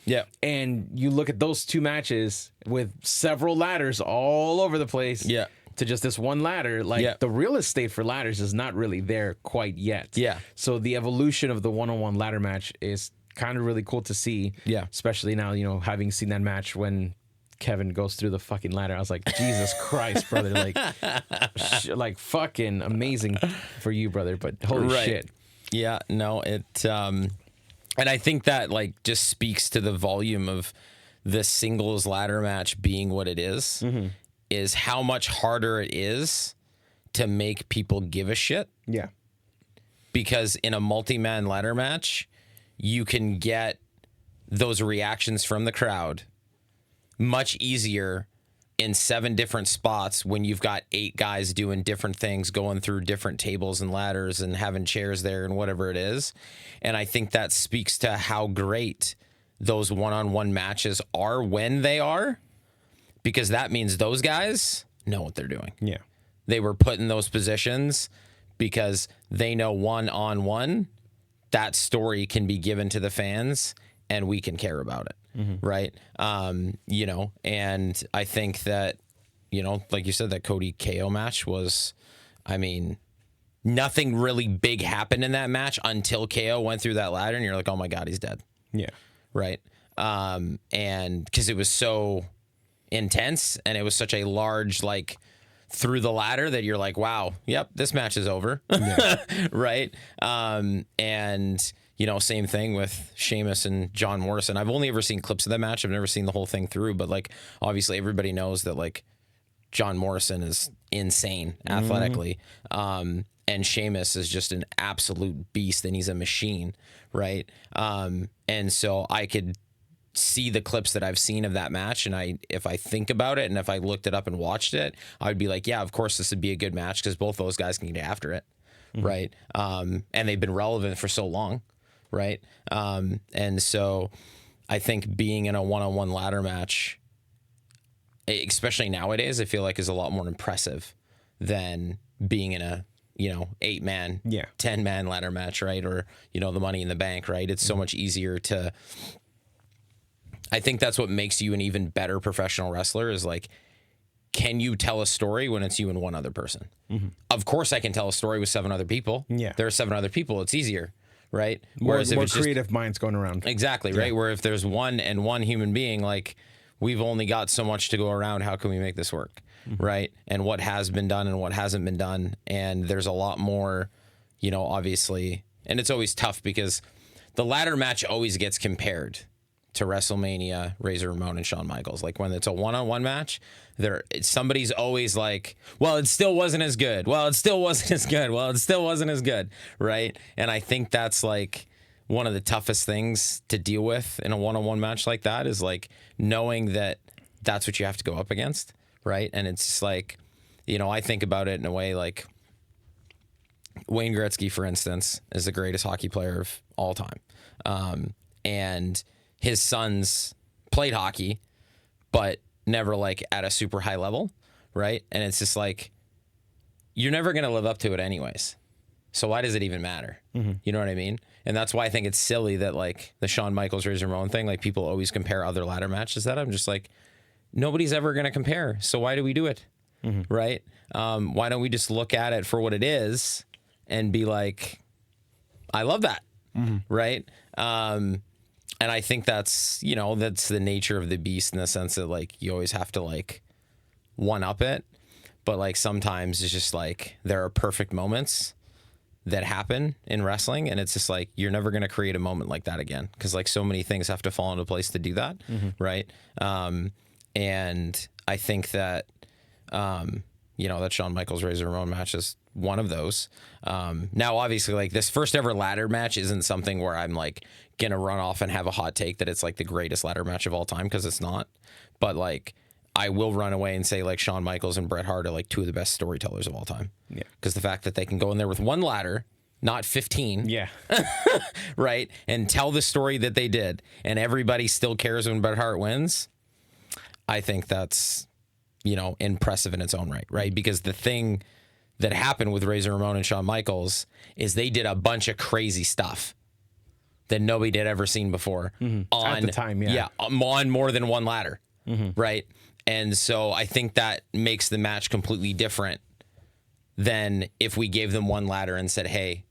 And you look at those two matches with several ladders all over the place. To just this one ladder, like the real estate for ladders is not really there quite yet. So the evolution of the one-on-one ladder match is kind of really cool to see. Especially now, you know, having seen that match when Kevin goes through the fucking ladder. I was like, Jesus Christ, brother. Like, like fucking amazing for you, brother. But holy shit. Yeah, no, and I think that like just speaks to the volume of the singles ladder match being what it is. Is how much harder it is to make people give a shit. Because in a multi-man ladder match, you can get those reactions from the crowd much easier in 7 different spots when you've got 8 guys doing different things, going through different tables and ladders and having chairs there and whatever it is. And I think that speaks to how great those one-on-one matches are when they are, because that means those guys know what they're doing. They were put in those positions because they know one-on-one, that story can be given to the fans and we can care about it. Right. You know, and I think that, you know, like you said, that Cody KO match was, I mean, nothing really big happened in that match until KO went through that ladder and you're like, oh my God, he's dead. Right. And because it was so intense and it was such a large, like, through the ladder that you're like, wow, yep, this match is over. Right. And, you know, same thing with Sheamus and John Morrison. I've only ever seen clips of that match. I've never seen the whole thing through, but like, obviously everybody knows that like John Morrison is insane athletically. And Sheamus is just an absolute beast and he's a machine. Right. And so I could see the clips that I've seen of that match. And if I think about it and if I looked it up and watched it, I would be like, yeah, of course this would be a good match because both those guys can get after it. Right. And they've been relevant for so long. Right. And so I think being in a one-on-one ladder match, especially nowadays, I feel like is a lot more impressive than being in a, you know, 8-man, 10-man ladder match. Right. Or, you know, the Money in the Bank. Right. It's so much easier to, I think that's what makes you an even better professional wrestler is like, can you tell a story when it's you and one other person? Of course I can tell a story with 7 other people. There are 7 other people. It's easier. Right. Whereas more creative minds going around. Exactly. Right. Where if there's one human being, like we've only got so much to go around. How can we make this work? Right. And what has been done and what hasn't been done. And there's a lot more, you know, obviously, and it's always tough because the ladder match always gets compared to WrestleMania, Razor Ramon and Shawn Michaels. Like when it's a one-on-one match, somebody's always like, well, it still wasn't as good. Well, it still wasn't as good. Well, it still wasn't as good. Right. And I think that's like one of the toughest things to deal with in a one-on-one match like that is like knowing that that's what you have to go up against. Right. And it's just like, you know, I think about it in a way like Wayne Gretzky, for instance, is the greatest hockey player of all time. And his sons played hockey, but never like at a super high level, right? And it's just like, you're never going to live up to it anyways. So why does it even matter? You know what I mean? And that's why I think it's silly that like the Shawn Michaels, Razor Ramon thing, like people always compare other ladder matches that I'm just like, nobody's ever going to compare. So why do we do it? Right? Why don't we just look at it for what it is and be like, I love that. Right? And I think that's, you know, that's the nature of the beast in the sense that like you always have to like one up it. But like sometimes it's just like there are perfect moments that happen in wrestling. And it's just like you're never going to create a moment like that again. Because like so many things have to fall into place to do that. Right. And I think that, you know, that Shawn Michaels Razor Ramon match is one of those. Now, obviously, like this first ever ladder match isn't something where I'm like going to run off and have a hot take that it's like the greatest ladder match of all time because it's not. But like I will run away and say like Shawn Michaels and Bret Hart are like two of the best storytellers of all time. Yeah. Because the fact that they can go in there with one ladder, not 15. Yeah. Right. And tell the story that they did. And everybody still cares when Bret Hart wins. I think that's, you know, impressive in its own right. Right. Because the thing that happened with Razor Ramon and Shawn Michaels is they did a bunch of crazy stuff that nobody had ever seen before on at the time. Yeah. On more than one ladder. Right. And so I think that makes the match completely different than if we gave them one ladder and said, hey,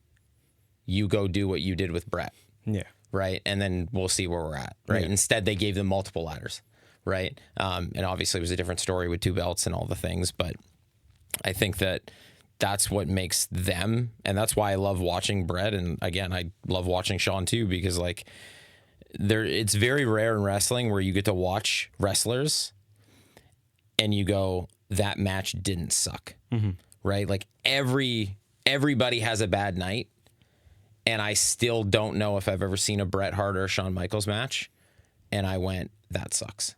you go do what you did with Bret. Yeah. Right. And then we'll see where we're at. Right. Yeah. Instead, they gave them multiple ladders. Right. And obviously it was a different story with 2 belts and all the things. But I think that that's what makes them. And that's why I love watching Bret. And again, I love watching Shawn too, because like it's very rare in wrestling where you get to watch wrestlers and you go, that match didn't suck. Right. Like everybody has a bad night. And I still don't know if I've ever seen a Bret Hart or a Shawn Michaels match. And I went, that sucks.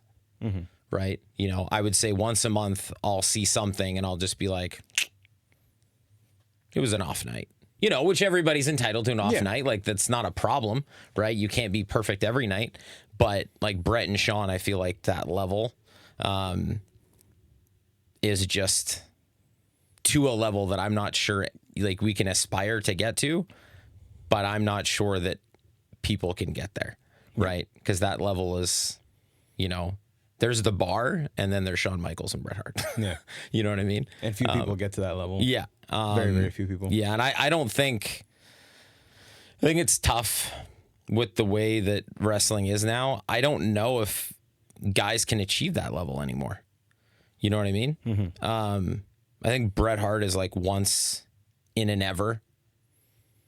Right. You know, I would say once a month I'll see something and I'll just be like, it was an off night, you know, which everybody's entitled to an off night. Like that's not a problem, right? You can't be perfect every night, but like Bret and Shawn, I feel like that level is just to a level that I'm not sure like we can aspire to get to, but I'm not sure that people can get there. Right. Because that level is, you know, there's the bar and then there's Shawn Michaels and Bret Hart. Yeah. You know what I mean? And few people get to that level. Yeah. Very, very few people. Yeah. And I think it's tough with the way that wrestling is now. I don't know if guys can achieve that level anymore. You know what I mean? I think Bret Hart is like once in an ever,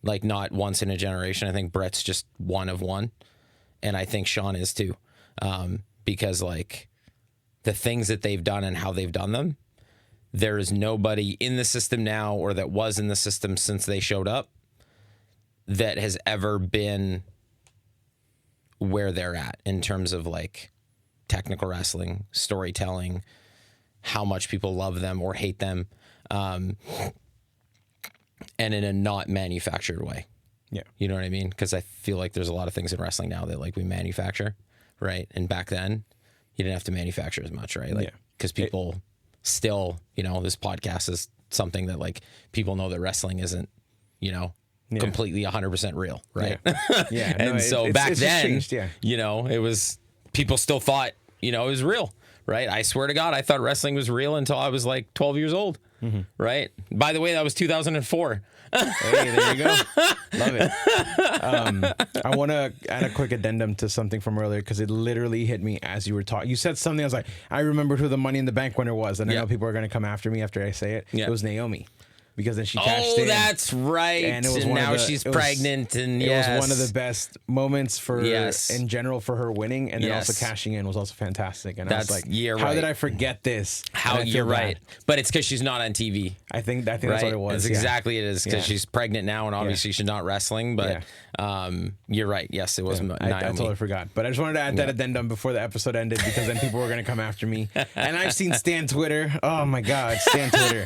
like not once in a generation. I think Bret's just one of one. And I think Shawn is too. Because like the things that they've done and how they've done them, there is nobody in the system now or that was in the system since they showed up that has ever been where they're at in terms of like technical wrestling, storytelling, how much people love them or hate them, and in a not manufactured way. Yeah. You know what I mean? Because I feel like there's a lot of things in wrestling now that like we manufacture. Right. And back then you didn't have to manufacture as much, right? Like, because people still, you know, this podcast is something that like people know that wrestling isn't, you know, completely 100% real. Right. Yeah. And so back then, you know, it was, people still thought, you know, it was real. Right. I swear to God, I thought wrestling was real until I was like 12 years old. right? By the way, that was 2004. Hey, there you go. Love it. I want to add a quick addendum to something from earlier because it literally hit me as you were talking. You said something. I was like, I remembered who the Money in the Bank winner was, and I know people are going to come after me after I say it. It was Naomi. Because then she cashed in. Oh, that's right. And it was now she's pregnant. And it was one of the best moments for in general for her winning. And then also cashing in was also fantastic. And I was like, how did I forget this? You're right. But it's because she's not on TV. I think that's what it was. It's exactly it is because she's pregnant now and obviously she's not wrestling. But you're right. Yes, it was Naomi. I totally forgot. But I just wanted to add that addendum before the episode ended because then people were going to come after me. And I've seen Stan Twitter. Oh my God, Stan Twitter.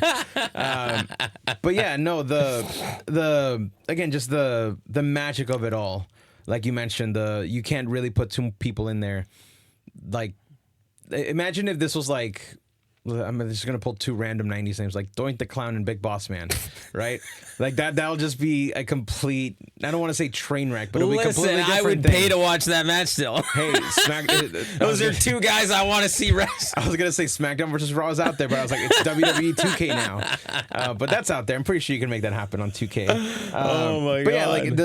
But yeah, no, the again, just the magic of it all. Like you mentioned, you can't really put two people in there. Like, imagine if this was like, I'm just gonna pull two random '90s names, like Doink the Clown and Big Boss Man, right? Like that'll just be a complete. I don't want to say train wreck, but it'll be completely different. I would pay to watch that match still. Hey, those are two guys I want to see wrestle. I was gonna say SmackDown versus Raw is out there, but I was like, it's WWE 2K now. But that's out there. I'm pretty sure you can make that happen on 2K. Oh my God! But yeah, like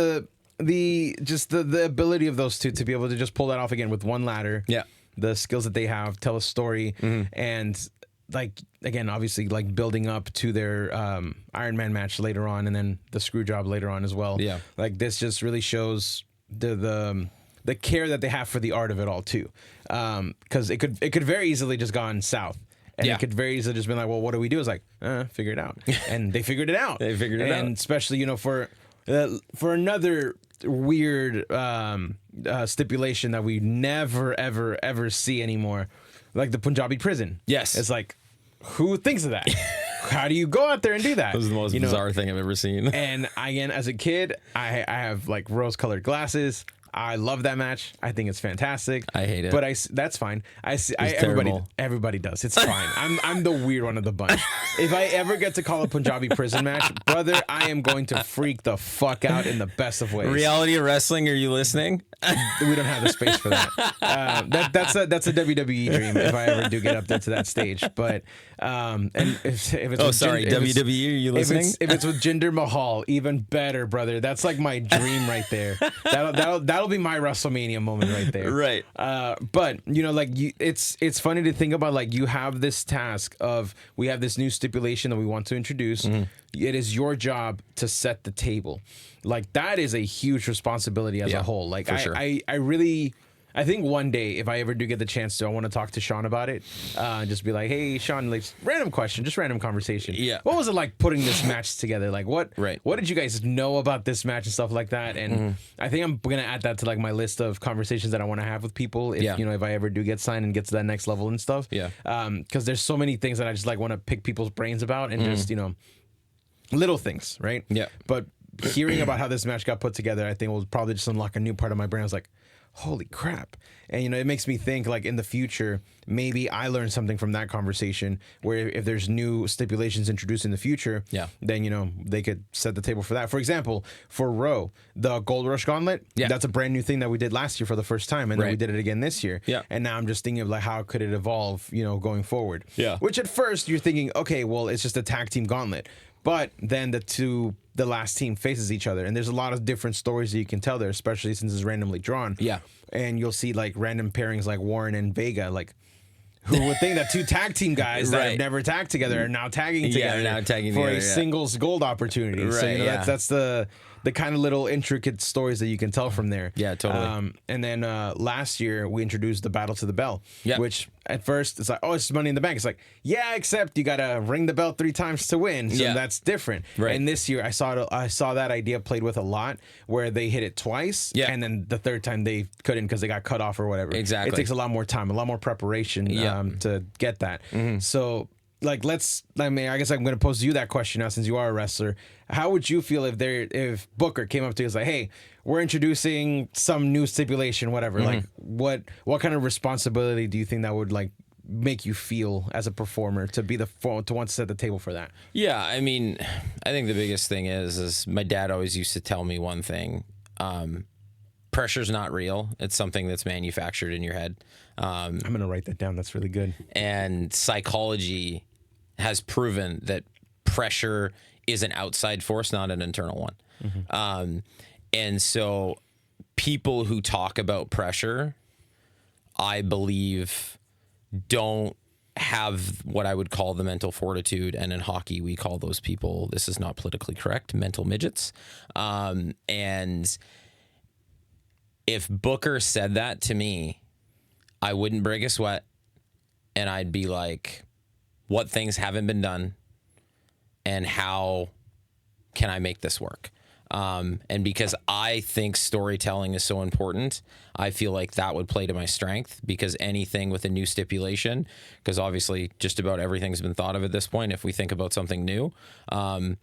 the ability of those two to be able to just pull that off again with one ladder. Yeah, the skills that they have, tell a story, and. Like, again, obviously, like building up to their Iron Man match later on and then the screw job later on as well. Yeah. Like, this just really shows the care that they have for the art of it all, too. Because it could very easily just gone south. And it could very easily just been like, well, what do we do? It's like, figure it out. And they figured it out. And especially, for another weird stipulation that we never, ever, ever see anymore. Like the Punjabi prison. Yes. It's like, who thinks of that? How do you go out there and do that? It was the most bizarre thing I've ever seen. And again, as a kid, I have like rose-colored glasses. I love that match. I think it's fantastic. I hate it. But that's fine. Everybody does. It's fine. I'm the weird one of the bunch. If I ever get to call a Punjabi prison match, brother, I am going to freak the fuck out in the best of ways. Reality of Wrestling, are you listening? We don't have the space for that. That's a WWE dream if I ever do get up there to that stage. But and if it's WWE, are you listening? If it's with Jinder Mahal, even better, brother. That's like my dream right there. That'll be my WrestleMania moment right there. Right. But it's funny to think about, like, you have this task of, we have this new stipulation that we want to introduce. It is your job to set the table. Like, that is a huge responsibility as a whole. Like, sure. I think one day, if I ever do get the chance to, I want to talk to Shawn about it. Just be like, hey, Shawn, like, random question, just random conversation. Yeah. What was it like putting this match together? Like, what did you guys know about this match and stuff like that? And I think I'm going to add that to, like, my list of conversations that I want to have with people if, if I ever do get signed and get to that next level and stuff. Yeah. Because there's so many things that I just, like, want to pick people's brains about and just, little things, right? Yeah. But hearing about how this match got put together, I think will probably just unlock a new part of my brain. I was like, holy crap. And, it makes me think, like, in the future, maybe I learned something from that conversation where if there's new stipulations introduced in the future, then, they could set the table for that. For example, for Raw, the Gold Rush Gauntlet, that's a brand new thing that we did last year for the first time. And then we did it again this year. Yeah. And now I'm just thinking of, like, how could it evolve, going forward? Yeah. Which at first you're thinking, okay, well, it's just a tag team gauntlet. But then the last team faces each other, and there's a lot of different stories that you can tell there, especially since it's randomly drawn. Yeah. And you'll see, like, random pairings like Warren and Vega, like, who would think that two tag team guys that have never tagged together are now tagging together for a singles gold opportunity. Right, so that's the kind of little intricate stories that you can tell from there. Yeah, totally. And then last year we introduced the Battle to the Bell, which at first it's like, oh, it's just Money in the Bank. It's like, yeah, except you gotta ring the bell 3 times to win, so that's different. Right. And this year I saw that idea played with a lot, where they hit it twice, and then the third time they couldn't because they got cut off or whatever. Exactly. It takes a lot more time, a lot more preparation to get that. So, like, I guess I'm going to pose to you that question now, since you are a wrestler. How would you feel if Booker came up to you and was like, hey, we're introducing some new stipulation, whatever. Like, what kind of responsibility do you think that would, like, make you feel as a performer to want to set the table for that? Yeah, I mean, I think the biggest thing is my dad always used to tell me one thing. Pressure's not real. It's something that's manufactured in your head. I'm going to write that down. That's really good. And psychology has proven that pressure is an outside force, not an internal one. And so people who talk about pressure, I believe, don't have what I would call the mental fortitude. And in hockey, we call those people, this is not politically correct, mental midgets. And if Booker said that to me, I wouldn't break a sweat. And I'd be like, what things haven't been done? And how can I make this work? And because I think storytelling is so important, I feel like that would play to my strength, because anything with a new stipulation, because obviously just about everything's been thought of at this point, if we think about something new, I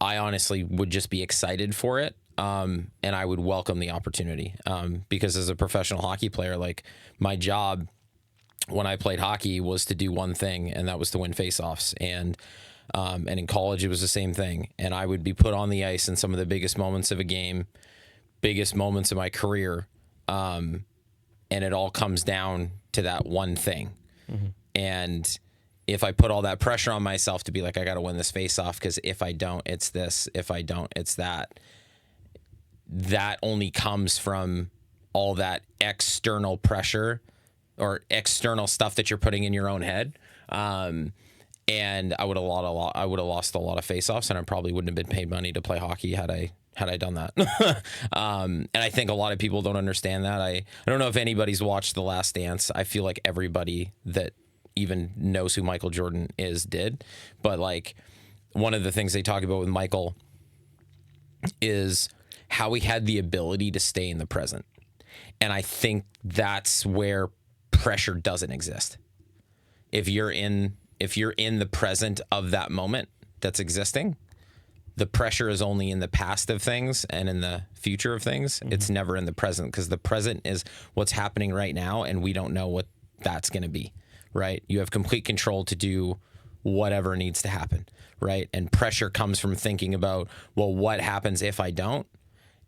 honestly would just be excited for it. And I would welcome the opportunity, because as a professional hockey player, like, my job when I played hockey was to do one thing, and that was to win faceoffs. And in college, it was the same thing. And I would be put on the ice in some of the biggest moments of a game, biggest moments of my career. And it all comes down to that one thing. And if I put all that pressure on myself to be like, I got to win this faceoff, because if I don't, it's this. If I don't, it's that. That only comes from all that external pressure or external stuff that you're putting in your own head. And I would have lost a lot of faceoffs, and I probably wouldn't have been paid money to play hockey had I done that. And I think a lot of people don't understand that. I don't know if anybody's watched The Last Dance. I feel like everybody that even knows who Michael Jordan is did. But like, one of the things they talk about with Michael is how he had the ability to stay in the present. And I think that's where pressure doesn't exist. If you're in the present of that moment that's existing, the pressure is only in the past of things and in the future of things. It's never in the present, because the present is what's happening right now, and we don't know what that's going to be, right? You have complete control to do whatever needs to happen, right? And pressure comes from thinking about, well, what happens if I don't?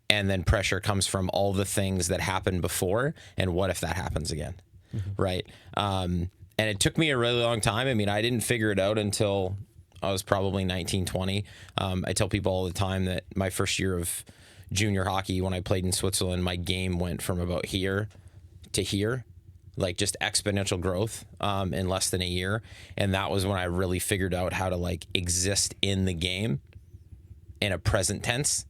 And then pressure comes from all the things that happened before, and what if that happens again, right? And it took me a really long time. I mean, I didn't figure it out until I was probably 19, 20. I tell people all the time that my first year of junior hockey, when I played in Switzerland, my game went from about here to here, like just exponential growth in less than a year. And that was when I really figured out how to like exist in the game in a present tense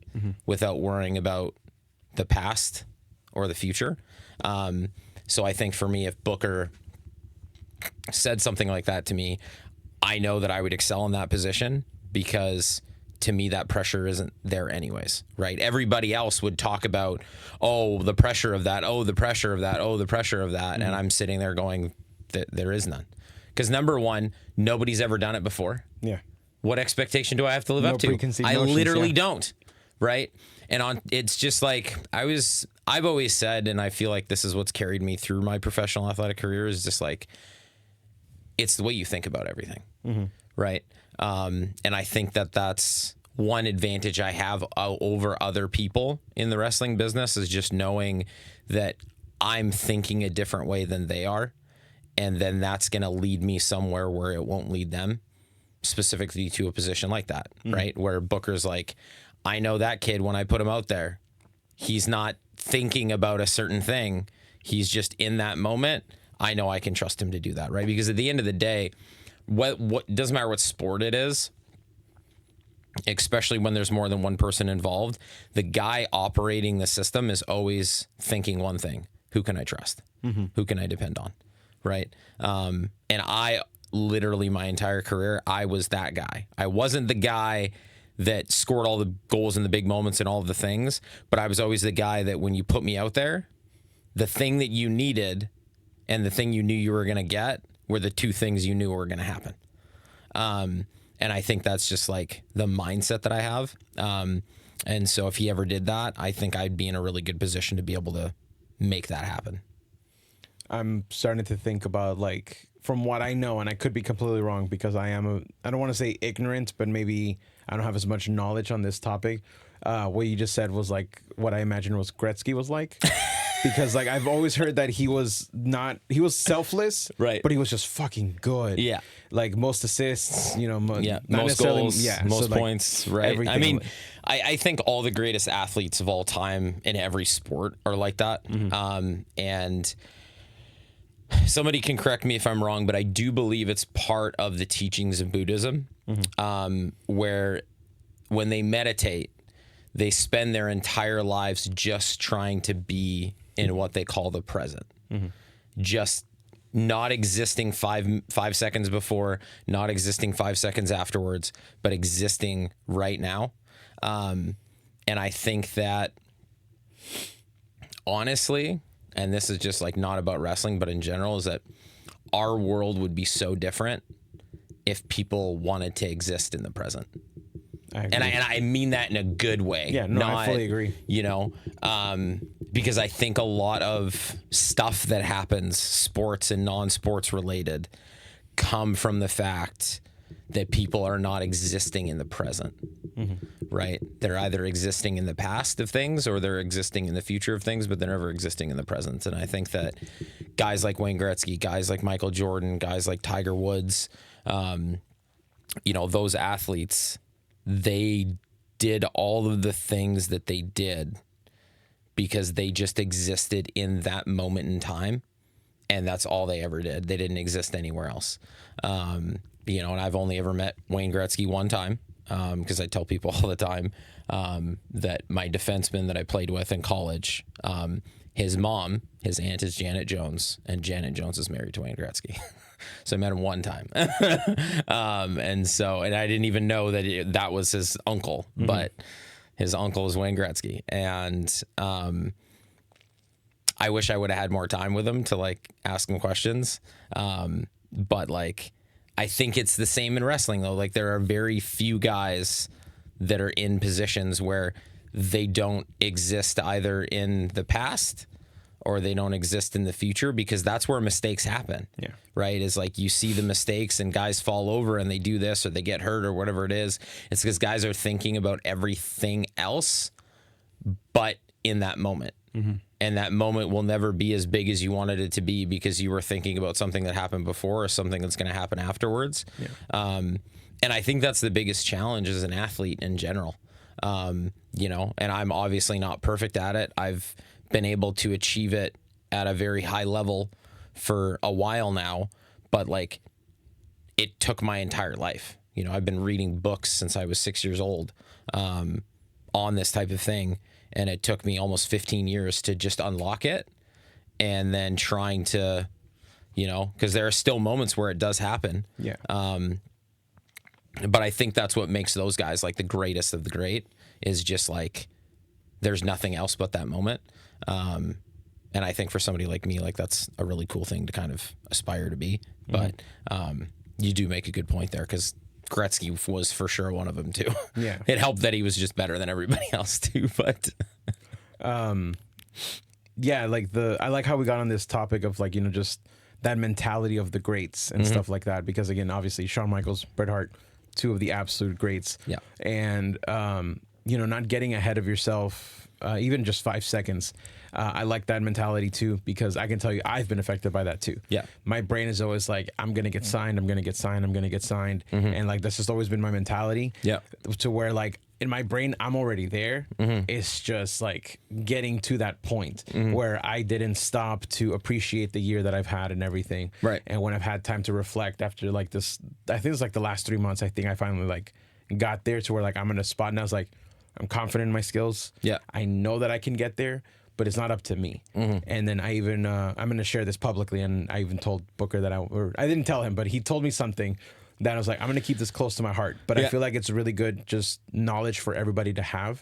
without worrying about the past or the future. So I think for me, if Booker said something like that to me, I know that I would excel in that position, because to me that pressure isn't there anyways, right? Everybody else would talk about, oh, the pressure of that, oh, the pressure of that, oh, the pressure of that. And I'm sitting there going, there is none. Because number one, nobody's ever done it before. Yeah. What expectation do I have to live up to? I literally don't, right? And it's just like, I've always said, and I feel like this is what's carried me through my professional athletic career, is just like, it's the way you think about everything, right? And I think that that's one advantage I have over other people in the wrestling business, is just knowing that I'm thinking a different way than they are. And then that's going to lead me somewhere where it won't lead them, specifically to a position like that, right? Where Booker's like, I know that kid, when I put him out there, he's not thinking about a certain thing. He's just in that moment. I know I can trust him to do that, right? Because at the end of the day, what doesn't matter what sport it is, especially when there's more than one person involved, the guy operating the system is always thinking one thing: who can I trust? Who can I depend on? Right? And I literally, my entire career, I was that guy. I wasn't the guy that scored all the goals in the big moments and all of the things, but I was always the guy that when you put me out there, the thing that you needed and the thing you knew you were going to get were the two things you knew were going to happen. And I think that's just like the mindset that I have. And so if he ever did that, I think I'd be in a really good position to be able to make that happen. I'm starting to think about, like, from what I know, and I could be completely wrong, because I don't want to say ignorant, but maybe I don't have as much knowledge on this topic. What you just said was like what I imagined was Gretzky was like. because like I've always heard that he was selfless, right? But he was just fucking good. Yeah, like most assists, you know, most goals, most so, points, right? Everything. I mean, I think all the greatest athletes of all time in every sport are like that. And somebody can correct me if I'm wrong, but I do believe it's part of the teachings of Buddhism, where when they meditate, they spend their entire lives just trying to be in what they call the present. Just not existing five seconds before, not existing 5 seconds afterwards, but existing right now. And I think that, honestly, and this is just like not about wrestling, but in general, is that our world would be so different if people wanted to exist in the present. And I mean that in a good way. Yeah, no, I fully agree. You know, because I think a lot of stuff that happens, sports and non-sports related, come from the fact that people are not existing in the present, right? They're either existing in the past of things or they're existing in the future of things, but they're never existing in the present. And I think that guys like Wayne Gretzky, guys like Michael Jordan, guys like Tiger Woods, you know, those athletes, they did all of the things that they did because they just existed in that moment in time, and that's all they ever did. They didn't exist anywhere else. You know, and I've only ever met Wayne Gretzky one time, because I tell people all the time that my defenseman that I played with in college, his mom, his aunt is Janet Jones, and Janet Jones is married to Wayne Gretzky. So I met him one time. And I didn't even know that that was his uncle, but his uncle is Wayne Gretzky. And I wish I would have had more time with him to like ask him questions. But like, I think it's the same in wrestling though. Like there are very few guys that are in positions where they don't exist either in the past or they don't exist in the future, because that's where mistakes happen. Yeah. Right? Is like you see the mistakes and guys fall over and they do this or they get hurt or whatever it is. It's because guys are thinking about everything else but in that moment. And that moment will never be as big as you wanted it to be because you were thinking about something that happened before or something that's going to happen afterwards. Yeah. And I think that's the biggest challenge as an athlete in general. You know, and I'm obviously not perfect at it. I've been able to achieve it at a very high level for a while now, but like it took my entire life. You know, I've been reading books since I was 6 years old on this type of thing, and it took me almost 15 years to just unlock it, and then trying to, you know, because there are still moments where it does happen. Yeah. But I think that's what makes those guys like the greatest of the great, is just like there's nothing else but that moment. And I think for somebody like me, like that's a really cool thing to kind of aspire to be. But you do make a good point there, because Gretzky was for sure one of them too. Yeah. It helped that he was just better than everybody else too. But yeah, like I like how we got on this topic of like, you know, just that mentality of the greats and stuff like that. Because again, obviously Shawn Michaels, Bret Hart, two of the absolute greats. Yeah. And you know, not getting ahead of yourself, even just 5 seconds. I like that mentality too, because I can tell you I've been affected by that too. Yeah. My brain is always like, I'm going to get signed. I'm going to get signed. I'm going to get signed. And like, that's just always been my mentality. Yeah. To where like in my brain, I'm already there. It's just like getting to that point where I didn't stop to appreciate the year that I've had and everything. Right. And when I've had time to reflect after like this, I think it's like the last 3 months, I think I finally like got there to where like I'm in a spot and I was like, I'm confident in my skills. Yeah. I know that I can get there, but it's not up to me. And then I even, I'm going to share this publicly, and I even told Booker that I didn't tell him, but he told me something that I was like, I'm going to keep this close to my heart. But I feel like it's really good just knowledge for everybody to have.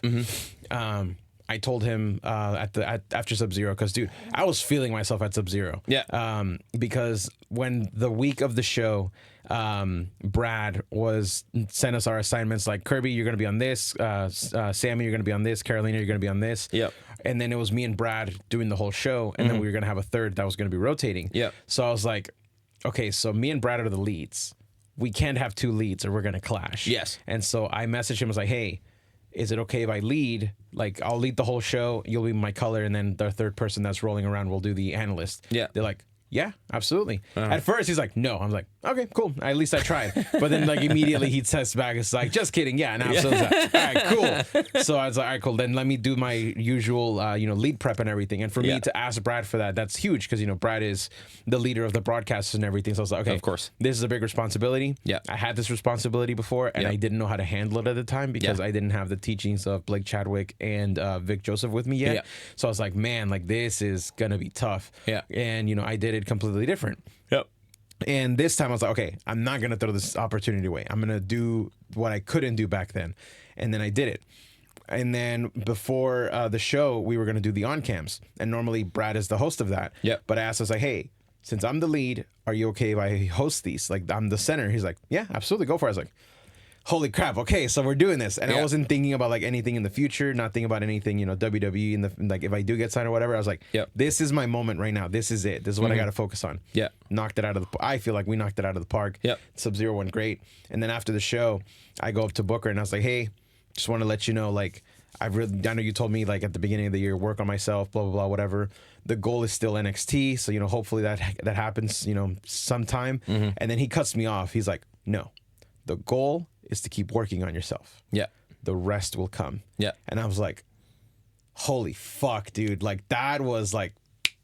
I told him after Sub-Zero, because dude, I was feeling myself at Sub-Zero. Yeah. Because when the week of the show, Brad sent us our assignments, like, Kirby, you're going to be on this, Sammy, you're going to be on this, Carolina, you're going to be on this. Yep. And then it was me and Brad doing the whole show, and then we were going to have a third that was going to be rotating. Yep. So I was like, okay, so me and Brad are the leads. We can't have two leads or we're going to clash. Yes. And so I messaged him, I was like, hey, is it okay if I lead? Like, I'll lead the whole show. You'll be my color, and then the third person that's rolling around will do the analyst. Yeah. They're like, yeah, absolutely. At first, he's like, no. I'm like, okay, cool. At least I tried. But then, like, immediately he says back, it's like, just kidding. Yeah, and absolutely. All right, cool. So I was like, all right, cool. Then let me do my usual, lead prep and everything. And for me to ask Brad for that, that's huge because, Brad is the leader of the broadcasters and everything. So I was like, okay, of course, this is a big responsibility. Yeah. I had this responsibility before, and I didn't know how to handle it at the time because I didn't have the teachings of Blake Chadwick and Vic Joseph with me yet. Yeah. So I was like, man, like, this is going to be tough. Yeah. And, I did it completely different. Yep. And this time I was like, okay, I'm not going to throw this opportunity away. I'm going to do what I couldn't do back then. And then I did it. And then before the show, we were going to do the on-cams. And normally Brad is the host of that. Yep. But I asked us, like, hey, since I'm the lead, are you okay if I host these? Like, I'm the center. He's like, yeah, absolutely, go for it. I was like, holy crap, okay, so we're doing this. And I wasn't thinking about, like, anything in the future, not thinking about anything, WWE, and like, if I do get signed or whatever. I was like, this is my moment right now. This is it. This is what I got to focus on. Yeah. Knocked it out of the I feel like we knocked it out of the park. Yep. Sub-Zero went great. And then after the show, I go up to Booker and I was like, hey, just want to let you know, like, I know you told me, like, at the beginning of the year, work on myself, blah, blah, blah, whatever. The goal is still NXT. So, hopefully that happens, sometime. And then he cuts me off. He's like, no, the goal is to keep working on yourself. Yeah. The rest will come. Yeah. And I was like, holy fuck, dude. Like, that was like,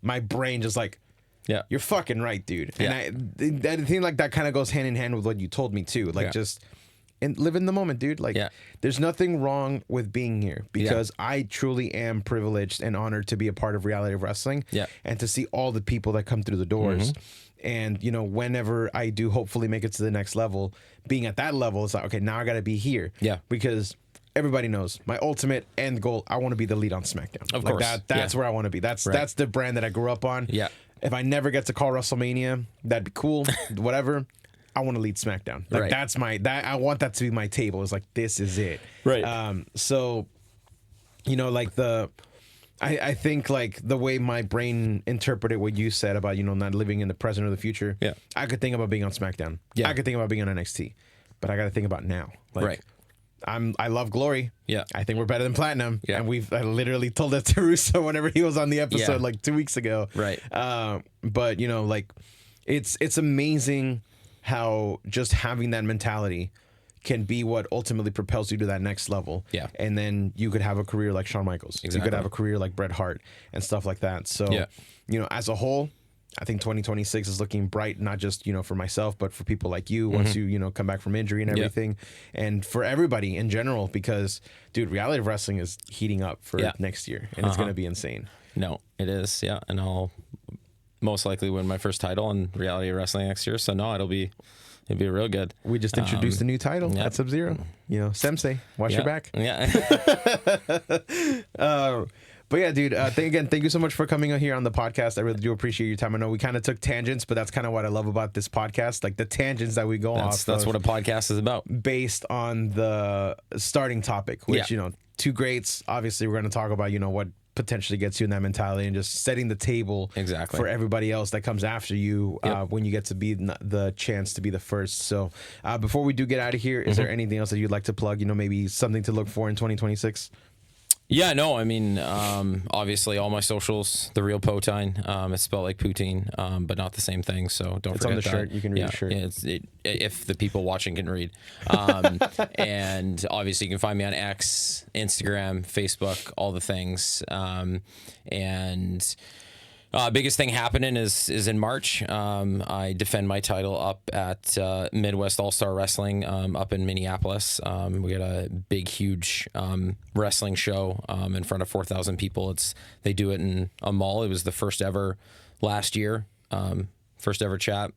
my brain just like, yeah, you're fucking right, dude. Yeah. And I think like that kind of goes hand in hand with what you told me too. Like, just and live in the moment, dude. Like, there's nothing wrong with being here because I truly am privileged and honored to be a part of reality wrestling. Yeah. And to see all the people that come through the doors. And, whenever I do hopefully make it to the next level, being at that level, it's like, okay, now I got to be here. Yeah. Because everybody knows my ultimate end goal, I want to be the lead on SmackDown. Of course. That's where I want to be. That's the brand that I grew up on. Yeah. If I never get to call WrestleMania, that'd be cool. Whatever. I want to lead SmackDown. Like, that's I want that to be my table. It's like, this is it. Right. So, like I think like the way my brain interpreted what you said about, not living in the present or the future. Yeah. I could think about being on SmackDown. Yeah. I could think about being on NXT, but I got to think about now. Like, I love Glory. Yeah. I think we're better than Platinum. Yeah. And I literally told that to Russo whenever he was on the episode like 2 weeks ago. Right. But like it's amazing how just having that mentality can be what ultimately propels you to that next level. Yeah. And then you could have a career like Shawn Michaels. Exactly. You could have a career like Bret Hart and stuff like that. So, as a whole, I think 2026 is looking bright, not just, for myself, but for people like you once you, come back from injury and everything. And for everybody in general, because, dude, reality wrestling is heating up for next year and it's going to be insane. No, it is. Yeah. And I'll most likely win my first title in reality wrestling next year. So, no, it'll be real good. We just introduced a new title at Sub-Zero. Sensei, watch your back. Yeah. But yeah, dude, thank you so much for coming on here on the podcast. I really do appreciate your time. I know we kind of took tangents, but that's kind of what I love about this podcast. Like the tangents that we go off. That's what a podcast is about. Based on the starting topic, which, two greats. Obviously, we're going to talk about, what potentially gets you in that mentality and just setting the table for everybody else that comes after you when you get to be the chance to be the first. So before we do get out of here, is there anything else that you'd like to plug? Maybe something to look for in 2026? Yeah, no, I mean, obviously all my socials, The Real Poutine. It's spelled like poutine, but not the same thing. So don't forget that. It's on the shirt. You can read the shirt. Yeah, if the people watching can read. And obviously you can find me on X, Instagram, Facebook, all the things. Biggest thing happening is in March. I defend my title up at Midwest All-Star Wrestling up in Minneapolis. We got a big, huge wrestling show in front of 4,000 people. They do it in a mall. It was the first ever last year. First ever champ.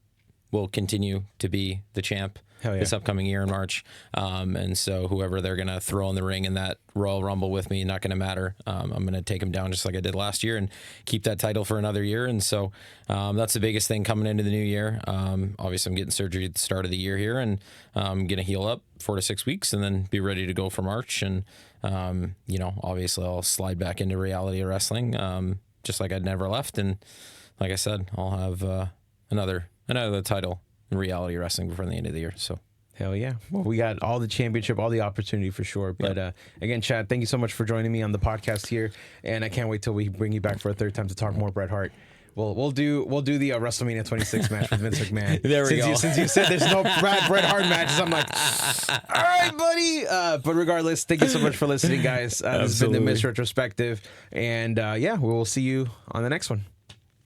Will continue to be the champ this upcoming year in March. And so whoever they're going to throw in the ring in that Royal Rumble with me, not going to matter. I'm going to take him down just like I did last year and keep that title for another year. And so that's the biggest thing coming into the new year. Obviously, I'm getting surgery at the start of the year here, and I'm going to heal up 4 to 6 weeks and then be ready to go for March. And, obviously I'll slide back into reality wrestling just like I'd never left. And like I said, I'll have another title in reality wrestling before the end of the year. So Hell yeah. Well, we got all the championship, all the opportunity for sure. But again, Chad, thank you so much for joining me on the podcast here. And I can't wait till we bring you back for a third time to talk more Bret Hart. We'll do the WrestleMania 26 match with Vince McMahon. There we go. Since you said there's no Bret Hart matches, I'm like, all right, buddy. But regardless, thank you so much for listening, guys. This has been the Miss Retrospective. And we will see you on the next one.